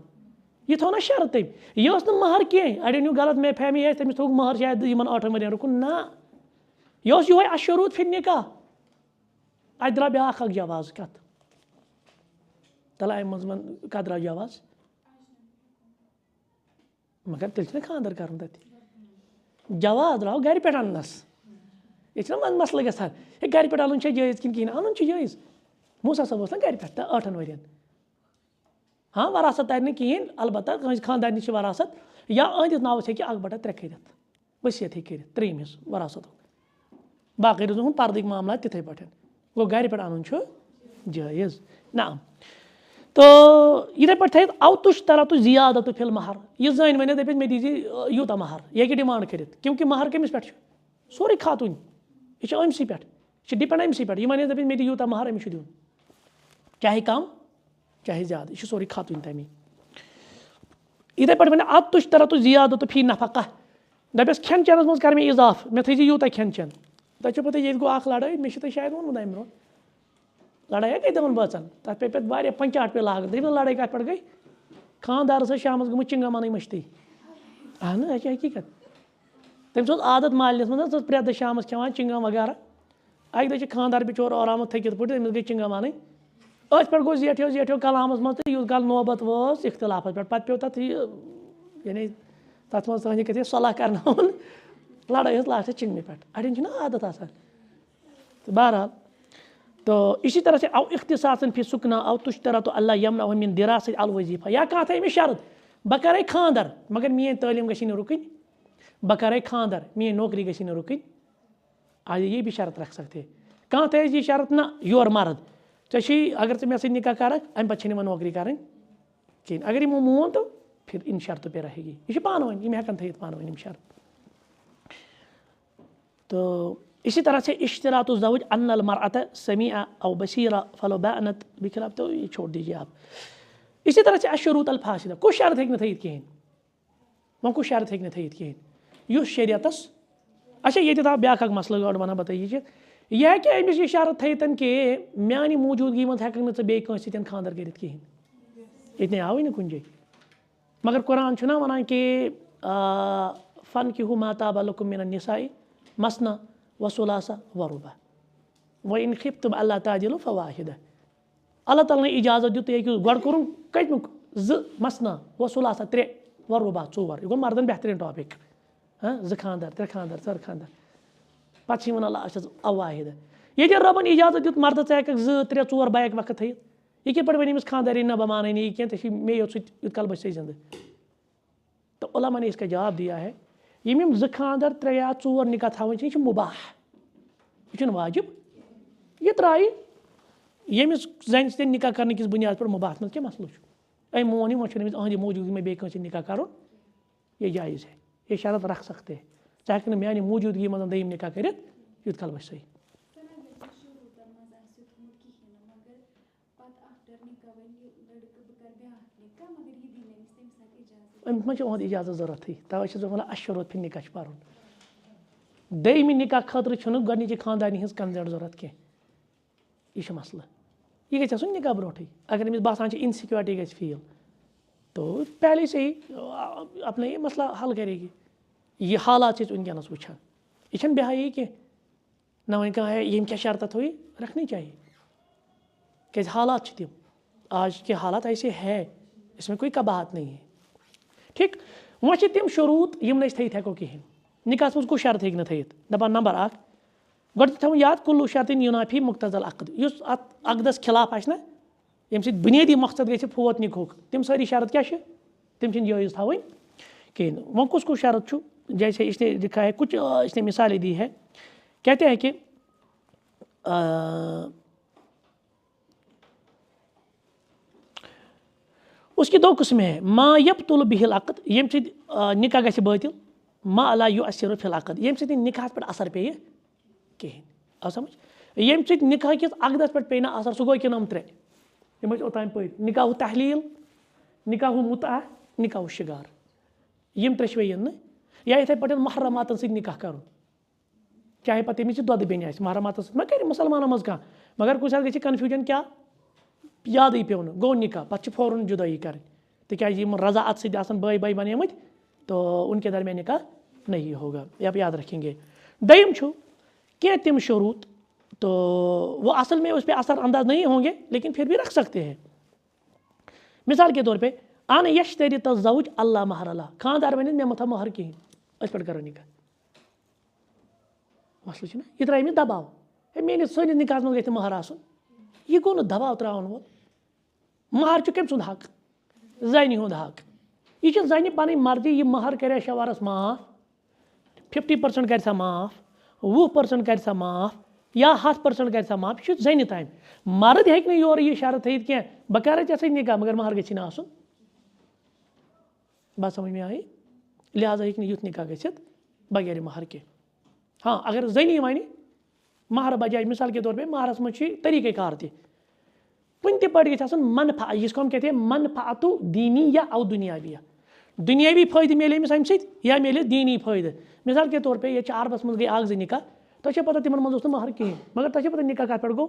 यह थो ना शरत तम, यह महर कह अड़े न्यू गलत मे फहमी तमिस थोक महर शायद इन 8 वरियन रुकुन ना, यह यो अशरूत फिर निकाह, अत द्रा ब्या जवाज कत तला अम मज कत द्रा जवाज, मगर तेल खानदर कर जवाज द्राव गर पे अनस, ये मसल ग गर पे अन जायज़ कि अन जायज़, موسا صٲب اوس نا گرِ پٮ۪ٹھ 8 ؤرین ہاں وراثت ترِ نہٕ کِہیٖنۍ البتہ کٲنٛسہِ خانٛدارنہِ چھِ وراثت یا أہنٛدِس ناوَس ہیٚکہِ 1/3 کٔرِتھ ؤصیت ہیٚکہِ کٔرِتھ 3/3 حصہٕ وراثتُک باقٕے روزن ہُنٛد پردٕکۍ معاملات تِتھَے پٲٹھۍ گوٚو گرِ پٮ۪ٹھ اَنُن چھُ جٲیز نہ تہٕ یِتھَے پٲٹھۍ تھٲیِتھ او تُشترط زِیادت فی المہر یہِ زٔنۍ ؤنِتھ دَپٮ۪س مےٚ دیٖزِ یوٗتاہ مہر یہِ ہیٚکہِ ڈِمانٛڈ کٔرِتھ کیونکہِ مہر کٔمِس پٮ۪ٹھ چھُ سورُے خاتوٗنۍ یہِ چھُ أمسٕے پٮ۪ٹھ یہِ چھِ ڈِپٮ۪نٛڈ أمسٕے پٮ۪ٹھ یہِ وَنٮ۪س دَپٮ۪س مےٚ دِ یوٗتاہ مہر أمِس چھُ دیُن چاہے کم چاہے زیادٕ یہِ چھُ سورُے خاتوٗنۍ تَمی یِتھَے پٲٹھۍ وَنہِ اَدٕ تُشترط زِیادت فی نفقہ دَپٮ۪س کھٮ۪ن چٮ۪نَس منٛز کَر مےٚ اِضافہٕ مےٚ تھٲیزِ یوٗتاہ کھٮ۪ن چٮ۪ن تۄہہِ چھو پَتہ ییٚتہِ گوٚو اَکھ لڑٲے مےٚ چھِ تۄہہِ شاید ووٚنمُت اَمہِ برونٛٹھ لڑٲے گٔے 2 بٲژَن تَتھ پیٚیہِ پَتہٕ واریاہ پنٛچاٹ پیٚیہِ لاگٕنۍ دٔپِو لڑٲے کَتھ پٮ۪ٹھ گٔے خانٛدارَس ٲس شامَس گٔمٕژ چِنٛگم اَنٕنۍ مٔشتٕے اہن یہِ چھِ حقیٖقت تٔمِس اوس عادت مالنِس منٛز سۄ ٲس پرٛٮ۪تھ دۄہ شامَس کھٮ۪وان چِنٛگم وغیرہ اَکہِ دۄہ چھِ خانٛدار بِچور آرامَس تھٔکِتھ پٲٹھۍ تٔمِس گٔے چِنٛگم اَنٕنۍ أتھۍ پٮ۪ٹھ گوٚو زیٹھیو کلامَس منٛز تہٕ یُس کال نوبت وٲژ اِختِلافَس پٮ۪ٹھ پَتہٕ پیوٚو تَتھ یہِ یعنی تَتھ منٛز تُہٕنٛدِ کَتھِ صلح کَرناوُن لڑٲے ٲس لاسٹَس چِنٛگمہِ پٮ۪ٹھ اَڑٮ۪ن چھُنہ عادت آسان تہٕ بہرحال تو اسی طرح سے او اختصاصن فی سُکنا او تُشترط اللہ یمنع من دراست الوظیفہ یا کانٛہہ تھایہِ أمِس شرط بہٕ کَرَے خانٛدر مگر میٛٲنۍ تعلیٖم گژھی نہٕ رُکٕنۍ بہٕ کَرَے خانٛدر میٛٲنۍ نوکری گژھی نہٕ رُکٕنۍ آگے یہ بھی شرط رکھ سکتے کانٛہہ تھایَس یہِ شرط نہ یور مرد ژےٚ چھُے اگر ژٕ مےٚ سۭتۍ نِکاح کَرَکھ اَمہِ پَتہٕ چھِنہٕ یِمن نوکری کَرٕنۍ کِہیٖنۍ اگر یِمو مون تہٕ پھر اِن شرطو پے رہے گی یہِ چھُ پانہٕ ؤنۍ یِم ہٮ۪کَن تھٲیِتھ پانہٕ ؤنۍ یِم شرط تو اسی طرح سے اشتراط الزوج ان المرأة سمیعہ او بصیرہ فلو بانت بخلاف تو یہ چھوڑ دیجیے آپ اسی طرح سے الشروط الفاسدہ کُس شرط ہیٚکہِ نہٕ تھٲیِتھ کِہیٖنۍ وۄنۍ کُس شرط ہیٚکہِ نہٕ تھٲیِتھ کِہیٖنۍ یُس شریعتس اچھا ییٚتہِ درٛاو بیٛاکھ اکھ مسلہٕ گۄڈٕ وَنہٕ بہٕ تۄہہِ یہِ ہیٚکہِ أمِس یہِ شرط تھٲیِتھ کہِ میٛانہِ موٗجوٗدگی منٛز ہٮ۪کَکھ نہٕ ژٕ بیٚیہِ کٲنٛسہِ سۭتۍ خانٛدر کٔرِتھ کِہیٖنۍ ییٚتہِ نے آوٕے نہٕ کُنہِ جایہِ مگر قرآن چھُنہ وَنان کہِ فنکِحوٗ ما طاب لکم من النساء مثنى وثلاث ورباع وإن خفتم ألا تعدلوا فواحدة اللہ تعالیٰ ہن اِجازت دیُت تُہۍ ہیٚکِو گۄڈٕ کوٚرُن کَتمیُک 2 مثنى وثلاث 3 ورباع 4 یہِ گوٚو مردن بہتریٖن ٹاپِک 2 خانٛدر 3 خانٛدر 4 خانٛدر پَتہٕ چھِ وَنان لاسٹَس اواحدہ ییٚتہِ رۄبَن اِجازت دیُت مردس ژٕ ہیٚکَکھ 2 3 4 بیک وقت تھٲیِتھ یہِ کِتھ پٲٹھۍ وَنہِ أمِس خانٛدارِنۍ نہ بہٕ مانَے نہٕ یہِ کینٛہہ ژےٚ چھُے مے یوت سۭتۍ یوٗت کال بچے زِندٕ تو علما نے इसका جواب دیا ہے یِم 2 خانٛدر 3 یا 4 نِکاح تھاوٕنۍ چھِ یہِ چھِ مُباح یہِ چھُنہٕ واجِب یہِ ترٛایہِ ییٚمِس زَنہِ سۭتۍ نِکاح کَرنہٕ کِس بُنیادَس پٮ۪ٹھ مُباحَس منٛز کیٛاہ مَسلہٕ چھُ أمۍ مون یہِ وۄنۍ چھُنہٕ أمِس أہٕنٛدِ موٗجوٗدگی منٛز بیٚیہِ کٲنٛسہِ سۭتۍ نِکاح کَرُن یہِ جایز ہے یہِ شرط رکھ سکتے ژٕ ہٮ۪ککھ نہٕ میٛانہِ موٗجوٗدگی منٛز دوٚیِم نِکاح کٔرِتھ یوٗت کال بچہِ صحیح أمِس ما چھِ أہُنٛد اِجازت ضوٚرتھٕے تَوَے چھُس بہٕ وَنان الشروط فی النِکاح چھُ پَرُن دوٚیمہِ نِکاح خٲطرٕ چھُنہٕ گۄڈنِچہِ خانٛدارنہِ ہِنٛز کَنزٮ۪نٛٹ ضوٚرتھ کینٛہہ یہِ چھُ مسلہٕ یہِ گژھِ آسُن نِکاح برونٛٹھٕے اگر أمِس باسان چھِ اِنسِکیورٹی گژھِ فیٖل تو پہلے سے ہی اپنا یہِ مسلہ حل کرے گی یہِ حالات چھِ أسۍ وٕنکٮ۪نَس وٕچھان یہِ چھَنہٕ بہایی کینٛہہ نہ وۄنۍ کانٛہہ ہے ییٚمۍ کیٛاہ شرطہ تھٲوِ رکھنی چاہیے کیٛازِ حالات چھِ تِم آج کے حالات ایسے ہے اس میں کوئی قباحت نہیں ہے ٹھیٖک وۄنۍ چھِ تِم شروٗط یِم نہٕ أسۍ تھٲیِتھ ہٮ۪کو کِہیٖنۍ نِکاحَس منٛز کُس شرط ہیٚکہِ نہٕ تھٲیِتھ دَپان نمبر 1 گۄڈٕ تھاوُن یاد کُلوٗ شرطن یُنافی مُقتضل العقد یُس اَتھ عقدَس خِلاف آسہِ نہ ییٚمہِ سۭتۍ بُنیٲدی مقصد گژھِ فوت نِکاحُک تِم سٲری شرط کیٛاہ چھِ تِم چھِنہٕ جٲیِز تھاوٕنۍ کِہیٖنۍ وۄنۍ کُس شرط چھُ جیسے اس نے لکھا ہے کچھ اس نے مثالیں دی ہے کہتے ہیں کہ اس کی 2 قٕسمیں ہے ما یبطل بِہ العقد ییٚمہِ سۭتۍ نِکاح گژھِ بٲطِل ما لا یُؤثر فی العقد ییٚمہِ سۭتۍ نہٕ نِکاحَس پٮ۪ٹھ اثر پیٚیہِ کِہیٖنۍ آو سمجھ ییٚمہِ سۭتۍ نِکاح کِس عقدَس پٮ۪ٹھ پیٚیہِ نہٕ اثر سُہ گوٚو کہِ یِم 3 یِم ٲسۍ اوٚتام پٔرۍ نِکاحُ تحلیٖل نِکاحُ مُتعہ نِکاحُ شِگار یِم 3 چھِ یِن نہٕ یا یِتھَے پٲٹھۍ محرماتَن سۭتۍ نِکاح کَرُن چاہے پَتہٕ تٔمِس یہِ دۄدٕ بیٚنہِ آسہِ محرماتَن سۭتۍ ما کَرِ مُسلمانَن منٛز کانٛہہ مگر کُنہِ ساتہٕ گژھِ کَنفیوٗجَن کیٛاہ یادٕے پیوٚو نہٕ گوٚو نِکاح پَتہٕ چھِ فوراً جُدٲیی کَرٕنۍ تِکیٛازِ یِم رضا اَتھ سۭتۍ آسان بٲے بَنیمٕتۍ تو ان کے درمیان نِکاح نہیں ہوگا یا یاد رکھیں گے دوٚیِم چھُ کینٛہہ تِم شروٗط تو وہ اصل میں اس پہ اثر انداز نہیں ہوں گے لیکن پھر بھی رکھ سکتے ہیں مثال کے طور پہ ان یشترط الزوج اللہ مہر اللہ خانٛدار وَنہِ مےٚ مہ تھاو مہر کِہیٖنۍ أسۍ پٮ۪ٹھ کَرو نِکاح مسلہٕ چھُنہ یہِ ترٛایہِ أمِس دباو ہے میٲنِس سٲنِس نِکاحَس منٛز گژھِ نہٕ مہر آسُن यह गो न दबाव त्रावन वोल महर कम सुंद हक जन हुंद हक यह जन पन मर्जी यह महर कर शवरस माफ 50% कर सा माफ 20% कर सा माफ या 10% कर सा माफ यह जन ताम मर्द हे योर यह शर्त थी क्या बह कर निकाह मगर महर गि आसन बात समझ में आई लिहाजा हे युथ निकाह गि बगैर महर के हाँ अगर जनी वन महर बजाय मिसाल के तौर पे महरस मज तरीक़ार कुन ते पट गि मनफा इसको हम कहते हैं मनफातु दीनी या अव दुनियावी दुनियावी फ़ायदे मिले अमिस अमि या मिले दीनी फ़ायदे मिसाल के तौर पे ये अरबस मज गई अख जो निकाह तुझे पता तिमन मज महर कहें मगर तुझे पता निकाह कत पे गो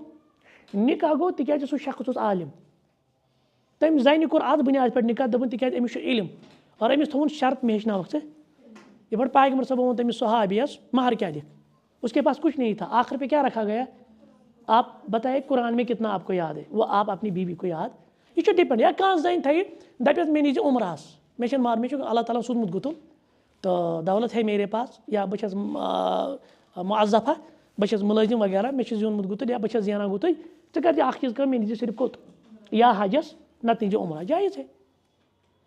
निकाह गो तिक सह शख्स आलिम तम जन कोर आज बुनियाद पे निकाह दोपन तिक अमिस इल्म और अमिस थोन शर्त मे हेचनावक ये बड़ पैगम्बर साहब वो तमिस सहाबियस महर क्या दिख उसके पास कुछ नहीं था आखिर पे क्या रखा गया आप बताए कुरान में कितना आपको याद है वो आप अपनी बीवी को याद यह डिपेंड या कह जन थे दपस मे नीजे उमरास मे मार मे अल्लाह ताला सोदमुत गुतुम तो दौलत है मेरे पास या बस मुअज़्ज़फ़ा बस मुलाजिम वगैरह मे ज़ोनमुत गुतुल या बस ज़ेना गुतुल कर अख चीज़ कर मे नीजे सिर्फ कोत या हजस नत नीजे उमरा जायज़ है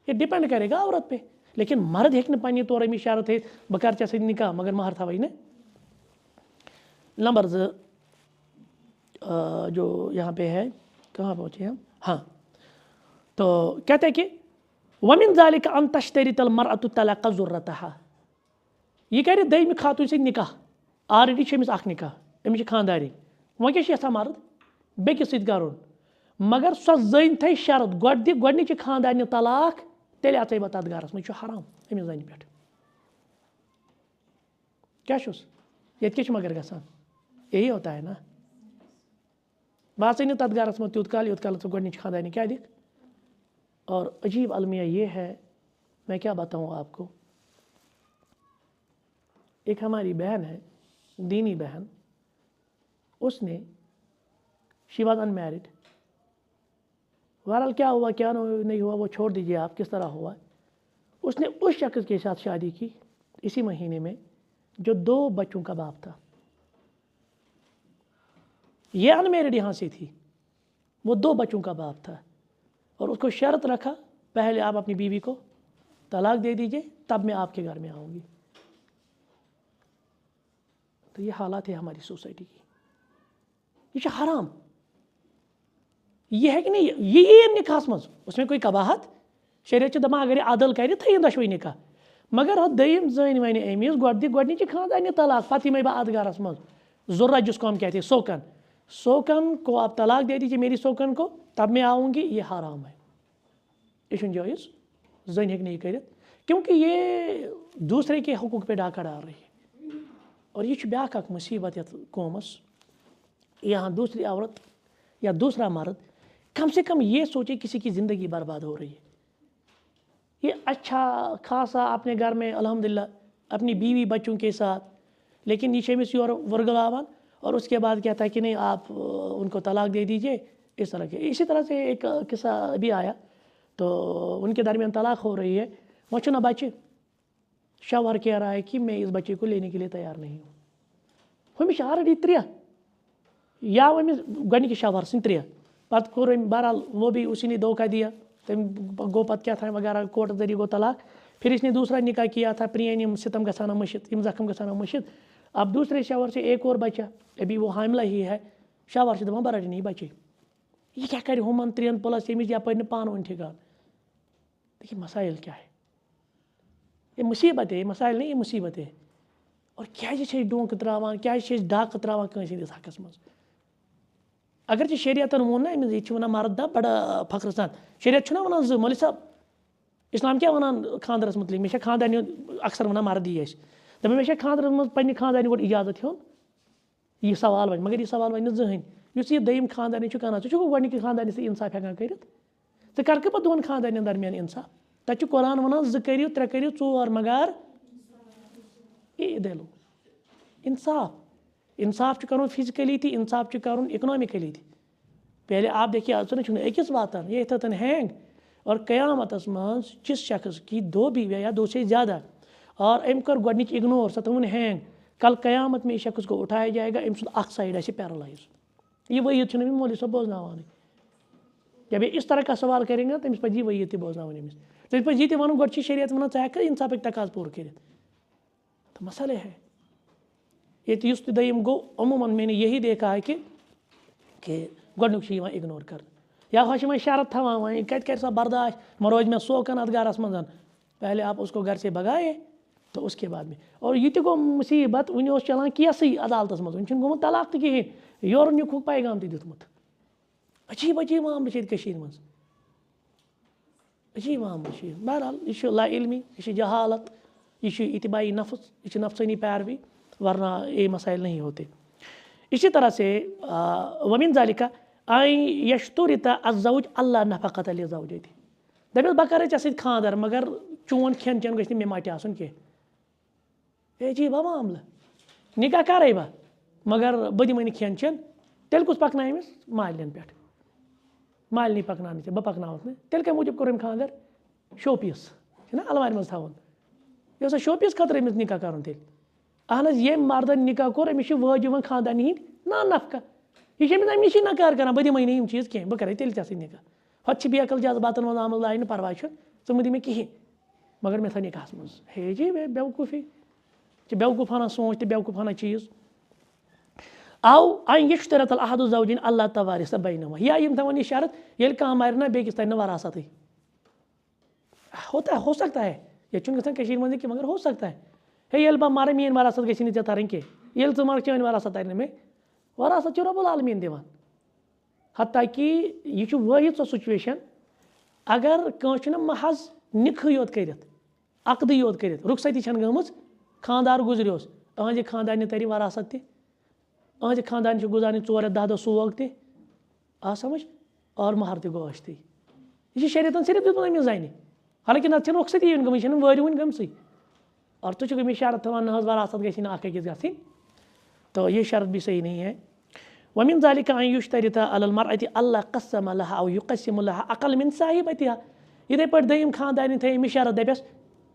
ये डिपेंड करेगा औरत पे लेकिन मर्द हे पे तौर अमी शरत है बह कर निकाह मगर महर था वही नंबर जो यहाँ पे है कहाँ पहुँचे हम हाँ तो कहते हैं कि वमिन ज़ालिका अन तश्तरितल मरअतु तलाक़ ज़ुर्रतहा यह कर दम खातून से निकाह ऑलरेडी अमिस अख निकाह अमिस खानदारी वह क्या यछान मर्द बेकिस सत करुन मगर सो जन थे शरत गोडनिच खानदारनि तलाक तेल अच बह तथ गरस मज हराम अमिस जन पे क्या ये मगर गसान यही होता है ना बह अच तथ गरस मज तूत काल यूत काल गोडनिच खानदारनि क्या दिख और अजीब अलमिया ये है मैं क्या बताऊँ आपको एक हमारी बहन है दीनी बहन उसने शी वॉज अनमैरिड बहरहाल क्या हुआ क्या नहीं हुआ वो छोड़ दीजिए आप किस तरह हुआ उसने उस शख्स के साथ शादी की इसी महीने में जो 2 बच्चों का बाप था ये अनमैरिड यहाँ से थी वो 2 बच्चों का बाप था और उसको शर्त रखा पहले आप अपनी बीवी को तलाक दे दीजिए तब मैं आपके घर में आऊँगी तो ये हालात है हमारी सोसाइटी की ये हराम ये है कि नहीं ये निकाह मज उसमें कोई कबाहत शरीयत दपा अगर अदल कर थी दशवई निकाह मगर दम जन वन अमिस गोडनिच खानदारनि तलाक पत यम बह अत गरस मज ज़ुर्रा जिसको हम कहते हैं सोकन को आप तलाक दे दीजिए मेरी सोकन को तब मैं आऊँगी ये हराम है यह जायज़ जन हे नहीं कर क्योंकि ये दूसरे के हकूक़ पे डाका डाल रही है और यह ब्याक मुसीबत यथ कौमस यहाँ दूसरी औरत या दूसरा मर्द कम से कम ये सोचे किसी की ज़िंदगी बर्बाद हो रही है ये अच्छा खासा अपने घर में अल्हम्दुलिल्लाह अपनी बीवी बच्चों के साथ लेकिन नीचे में सी और वर्गलावन और उसके बाद कहता है कि नहीं आप उनको तलाक दे दीजिए इस तरह के इसी तरह से एक किस्सा भी आया तो उनके दरमियान तलाक हो रही है वो ना बच्चे शौहर कह रहा है कि मैं इस बच्चे को लेने के लिए तैयार नहीं हूँ हमें ऑलरेडी 3 या अमिस गोडनिक शौहर सं 3 पत कोर बहरहाल वो भी उसी ने धोखा दिया तम गो पत क्या था वगैरह कोर्ट जरिए गो तलाक फिर इसने दूसरा निकाह किया था प्रियन सितम गसाना मशिद जख्म गसाना मशिद अब दूसरे शौहर से एक और बच्चा अभी वो हामिला ही है शौहर से दपान बह रट नहीं बच्चे ये क्या कर हुमन 3 प्लस अमिस यप पान वन ठिकान देखिए मसाइल क्या है ये मुसीबत है मसाइल नहीं ये मुसीबत है और क्या डोंक त्रावान क्या डाक त्रावान कंस हकस मज अगर शरीयतन वोन ना अमिस ये वन मर्द ना बड़ा फख्र सान शरीयत वन मौलवी साहब इस्लाम क्या वन खानदरस मुतलिक मे खानदानी अक्सर वन मर्द ये दप मे खानदरस मज पे खानदानी गो इजाजत हेन यह सवाल वन मगर यह सवाल वन जहन यह दम खानदानी कना गोडनिक खानदानी से इंसाफ हेकान कर कर दोन खानदान दरमियान इंसाफ तक कुरान वन 2 करियो 3 करियो 4 मगर दिलो इंसाफ कर फिजिकली थी इंसाफ कर इकनॉमिकली थी पहले आप देखिए आज अकिस वातान ये तन हैंग और क़यामतस मज जिस शख्स की 2 बीवियाँ या 2 से ज़्यादा और अम कर गोडनिच इग्नोर सतवन हैंग कल क़यामत में इस शख्स को उठाया जाएगा अम सुद अख साइड पैरालाइज ये वहीद छुन अमिस मौलवी साहब बोजनावान। जब ये इस तरह का सवाल करेंगे तमिस पे वहीद ते बोजनावन अमिस तथ पे ये वन गो शरीयत वन ैक इंसाफ तकाज पूर कर तो मसले है ये दयम गो अमूमन मैंने यही देखा है कि गोडनुक इग्नोर कर या वह शरत थवान वह कत कर सा बर्दाश्त म रोज मैं सोकन अत गरस मं पहले आप उसको घर से भगाए तो उसके बाद में और ये गो मुसीबत वन चलान केसै अदालत मं गोमुत तलाक तो कहें योर निक पैगाम तुतमुत अजीब अजीब मामले मं अजीब मामले बहरहाल यह ला इल्मी यह जहालत यह इतबाई नफ्स यह नफ्सानी पैरवी वरना ये मसाइल नहीं होते। इसी तरह से वमिन ज़ालिका आई यश्तुरिता अज़्ज़ौज अल्लाह नफ़क़त लिज़ौजती दपस बह कर खानदार मगर चोन खेन चेन गई मे माटे आसन कह अजीबा मामला निकाह करे बह मगर बह दिम खेन चेन तेल कुस पकना अमिस मालन पे मालनी पकनान बह पकनावस न तेल क्या मूजूब कोर खानदार शोपीस ना अलमारि मं थवन यह शोपीस खतर अमिस निकाह कर तेल अहन ये मर्दन निकाह कोर अमिस वाजिब खानदानी हिंद ना नफका यह अमिस नकार कर बह दिम यम चीज़ कह बह कर तेल निकाह हत बेकल जज्बातन मं आमल लाइन परवाह षे दि मे कहें मगर मे था निकाह मं हे जी बेवकूफ़ी बेवकूफ़ हना सोच तो बेवकूफ़ हना चीज़ आओ आई यश्तरत अल अहदु ज़ौजिन अल्लाह तवारिस बैनहुमा या यम थवन यह शर्त ये कह मर ना बेकिस तन वरासत होता है हो सकता है ये गई मं कि मगर हो सकता है हे ये बह मर मीन वरासत गई चे तरह कह ये मर चन वरासत तर मे वरासत रब्बुल आलमीन दिवान हत्ता कि यह वाहिद सो सिचुएशन अगर कह महज निख योत कर अकद योत कर रुखसती गम खानदार गुजरियोस अहज खानदान तरी वरासत तहज खानदान गुजारन 4 10 दह सोग आ समझ और महर तोश ती यह शरीयतन सिर्फ दित अमिस जान हालांकि नत रुखसती गम वारि वन गमस और तुम गमिस शरत थवान ना वरासत गई अकिस गई तो ये शरत भी सही नहीं है। वमिन ज़ालिका अन युश्तरिता अलल मरअति अल्ला क़स्सम लहा औ युक़स्सिम लहा अक़ल मिन साहिबतिहा इधे पर दयम खानदानी थे अमिस शरत दपस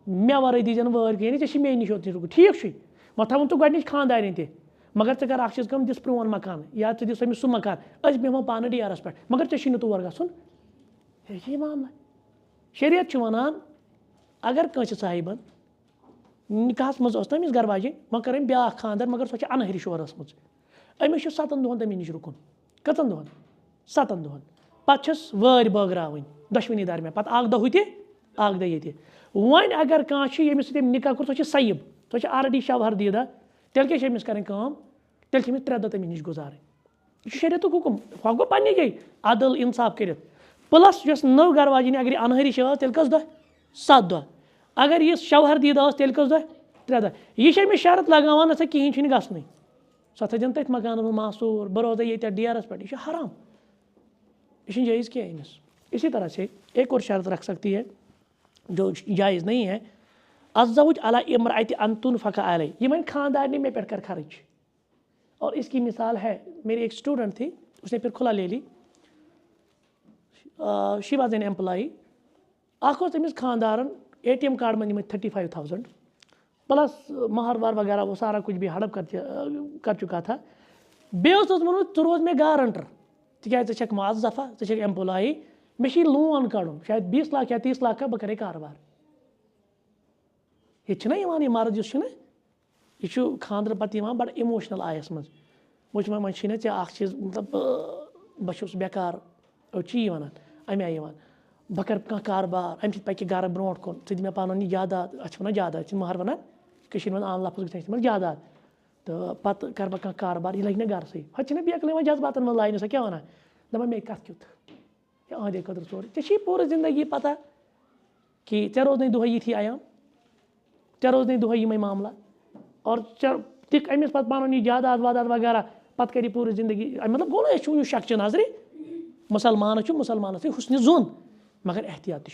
मे वर दीजन वार कहें चे मे नश रुक ठीक वह थवन तो गो खानदानी ते मगर चे कर अ चीज़ कम दिस प्रोन मकान या चे दिस अमिस सह मकान अस बेमो पान डेरस पे मगर चे तौर गन ये मामला शरीयत वनान अगर कंस साहिबन निकाहस मज अमिस घर वाजन वह कर ब्या खानदार मगर सो अनहरी शोरस मज अमिस 7 दोहन तमी नश रुकन कतन दोहन 7 दोहन पस वार बगरावन दशवनी दरमियान पे अख दह अख दह ये वन अगर कह यमिस निकाह कोर सो सयब सो ऑलरेडी शवहर दीदा तेल क्या अमिस कर तेल 3 दह तमी नश गुजारें यह शरीयत हुकुम वह गो पन्ने गई अदल इंसाफ कर प्लस जो नव घर वाजन अगर अनहरी शव तेल कस दह 7 दह अगर यह शवहर दीदा तेल कस दह 3 दह यह अमिस शरत लगान ना कहें गसन सो थन तथ मकान मासूर बह रोज ये डेरस पे यह हराम यह जायज़ क्या अमिस। इसी तरह से एक और शर्त रख सकती है जो जायज़ नहीं है अज़्ज़ौज अला इम्रअति अन तुनफ़क़ अलैह ये मन खानदानी में पे कर खर्च और इसकी मिसाल है मेरी एक स्टूडेंट थी उसने फिर खुला ले ली शी वाज एन एम्प्लॉई अमिस खानदारन ATM कार्ड में 35,000 प्लस महर वार वगैरह वो सारा कुछ भी हड़प कर चुका था बेस वन रोज मे गारंटर तिक मुअज़्ज़फ़ा ज़े एम्प्लॉई मे लोन कड़न शायद 20 लाख या 30 लाख का बह करे कारबार ये मर्द यह खानदर पे बड़ इमोशनल आयस मज वो वो चीज़ मतलब बहुत बेकार ची वन अमे आई बह कर कारबार अम पक गर ब्रो कुन दी मे पन जायदाद अच्छा वन जायदाद महर वन मं आम लफ्ज गई जायदाद तो पत् कर बह कारबार यह लगे घर से हमें बेकल जज्बातन मं लाइन क्या वन दपा मे कत क्युत अहदे खतर सोरे चे पूरी जिंदगी पता कि ऐ रोज दुह ये आयाम ऐ रोज दुह यम मामला और दिख अमिस पे पन जायदाद वादाद वगैरह पत् कर पूरी जिंदगी मतलब गो ना शक नजर मुसलमान मुसलमान से हुस्न जुन मगर एहतियात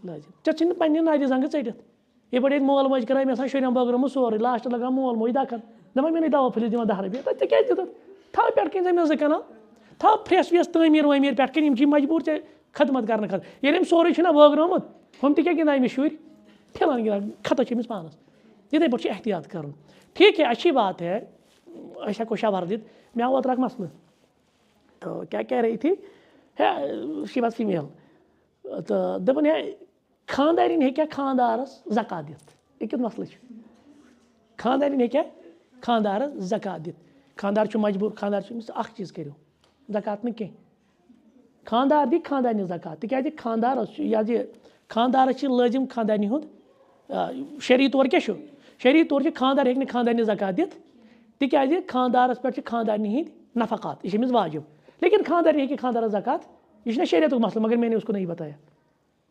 लाजिम चे पे नारि जंग टित ये पे मोल मज कर मे शुरन बगरम सोरे लास्ट लगा मोल मोज दकन दपा मे दवा फलिस दिवान 10 रुपये क्या थव पे कन जमीन 2 कनाल थव फ्रेस वेस तमीर वमीर पे मजबूर चे खदमत कर खत सोरे बगरमुत हम क्या गिंदा अमिस शुर ठिलान गिंदा खत अमिस पानस इथे पे एहतियात कर ठीक है अच्छी बात है अको शवहर दित मे आओ ओतर मसल तो क्या कह रही थी, है शी वाज फीमेल, तो दपन है खानदारिन हेक्या खानदारस ज़कात दित। एक मसला खानदारिन हेक्या खानदारस ज़कात दित। खानदार मजबूर, खानदार अख चीज़ करो ज़कात न कह खानदार दी खानदानी ज़कात तिकाज खानदारस खानदारस लाजिम खानदानी हुंद शरी तौर क्या शरी तौर खानदार हेक् खानदानी ज़कात दित तिकाज खानदारस पे खानदानी हिंद नफ़क़ात यह वाजिब, लेकिन खानदार हेक् खानदार ज़कात यह शरीयत मसला, मगर मैंने उसको नहीं बताया।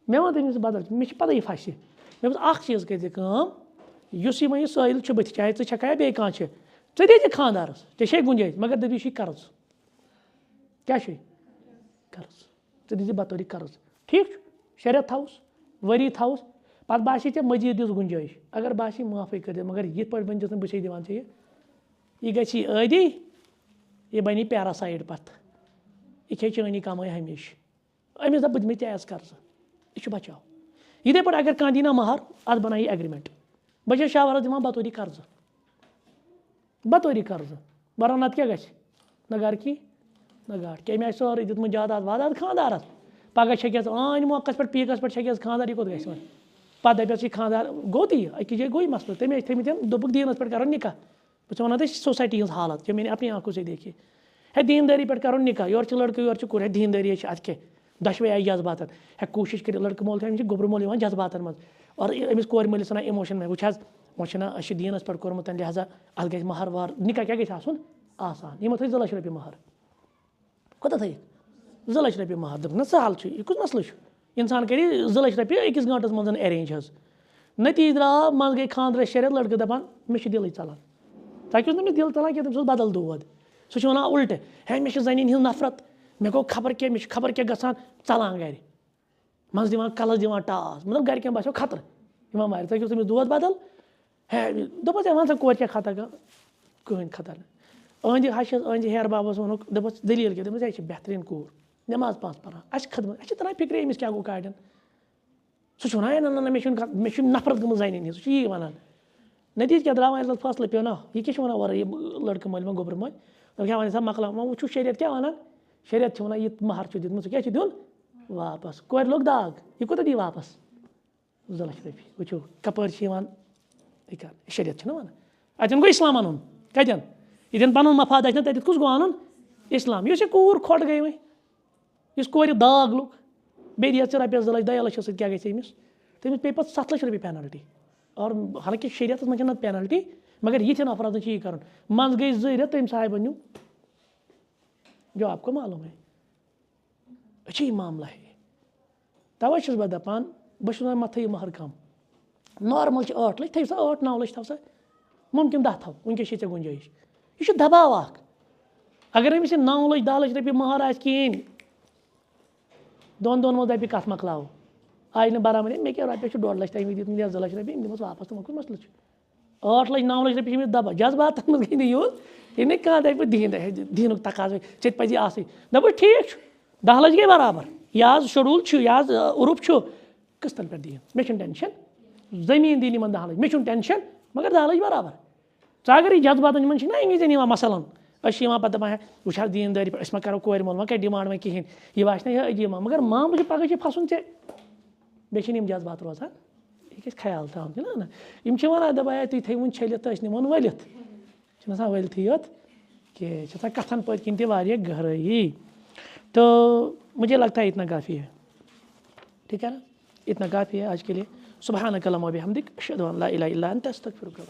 मे वो तमिस बदल मे पता ही फस मे चीज़ कर यह साहिल बत चाहे षा बे कह दे खानदारस ऐ गुंजाइश, मगर दपी कर्ज क्या कर्ज दी बतौरी कर्ज ठीक शरीयत थवस वरी थवस पे बासी ऐ मजीद दिस गुंजाइश अगर बासी माफी कर, मगर ये पे बन बस दिवान यह गई आदि यह बनी पैरासाइड पत यह खे चानी कमाई हमेशा अमिस दप बद ऐज कर्ज यह बचाव ये पे अगर कह दी ना महर अत बना एग्रीमेंट बस शावरस दिवान बतौरी कर्ज बरा नत क्या न गर की न गाट क्या मे सारे दित जायदाद वादाद खानदारस पगह छकस आन मौकस पे पीकस पे छकस खानदार यह कोत ग पे दपस खानदार गो ती अकिस जाए गई मसल तमें थमित दोपुक दीनस पे करो निकाह बस वन सोसाइटी हज हालत जो मैंने अपनी आंखों से देखी है दीनदारी पे करो निकाह योर लड़के योर कुर है दीनदारी अत क्या दशवे आई जज्बात है कोशिश कर लड़के मोल गोबर मोल जज्बात मज और Amish core mollies one emotion में वो दीनस पे कोर्मुत लिहाजा अत ग महर वार निकाह क्या गई आसान यमो थी 2 लाख रुपये महर कोता थी 2 लाख रुपये महर दप सहल यह कुछ मसल इंसान कर 2 लाख रुपये अकिस गंटस मज अरेंज हज नतीज द्राव मज गई खानदर शरीत लड़के दपान मे दिल चलान तक मे दिल चलान क्या तम बदल दोद सह वन उल्टे है मे जन हज नफरत मे गो खबर क्या गसान चलान गर मज दिवान कलस दिवान टास मतलब घर क्या बसो खतर यह मार तक तमिस दोद बदल है दोपस वन सा कोर क्या खतर कहन खतर अहद हशस अहद हेर बाबस वो दपस दलील क्या दपस यह बेहतरीन कोर नमाज पास पढ़ान अस खदमत अस तरह फिक्रे अमिस क्या गो काड़न सह वन ना मे नफरत गम जन हज सह यी वन नतीज क्या द्राव फैसले पे ना यह क्या वन और लड़के मोल में गोबर मोल क्या वन सा मकला वो शरीयत क्या वन शरीयत वन यह महर दित क्या दिन वापस कोर लोग दाग यह कोता दी वापस 2 लाख रुपये वो कपर शरीयत वन अतन गो इस्लाम अन कतन ये पन मफाद ना तक कुछ गो अन इस्लाम इस कूर खोट गई वह इस कोर दाग लुक बे दिया रपस 2 लाख 2 लाख क्या गमिस तमिस पे पे 7 लाख रुपये पेनल्टी और हालांकि शरीयत मज पेनल्टी मगर ये अफराद यह कर मज गई 2 रेत तम साहिब वन जो आपको मालूम है अच्छी मामला है तवे बह दपान बस मत थो महर कम नॉर्मल 8 लाख थो सा 8-9 लाख थो सा मुमकिन 10 थो वनकस ऐ गुंजाइश यह दबाव अगर अमिस 9 लाख 10 लाख रुपये महर आ कहें 2 मज दपि कत मकलाओ आई बराबर मे क्या रपये 1.5 लाख तमें दित 2 लाख रुपये दिमस वापस तो कुछ मसल 8 लाख 9 लाख रुपये दबा जज्बात मज गई यह नहीं कह दप दीन तकाज चे पे दप ठीक 10 लाख गई बराबर यह शेड्यूल यह उरूफ किस्तन पे दीन मे टेंशन जमीन दिन 10 लाख मे टेंशन मगर 10 लाख बराबर अगर यह जज्बात मन ना अमी दिन मसलन पे दपान वह दीनदारी पे करो कोर मोल क्या डिमांड में कहें यह बास ना अजीब मगर मामल पगह फसन ऐ बे जज्बात रोजान यह ख्याल थवन ना वन दपाया तुम थो छलित निमन वलित वलथी योत कि कथन पत किन गहराई। तो मुझे लगता है इतना काफ़ी है, ठीक है ना, इतना काफ़ी है आज के लिए। सुब्हानक अल्लाहुम्मा व बिहम्दिक अशहदु अन ला इलाहा इल्ला अंता अस्तगफिरुका।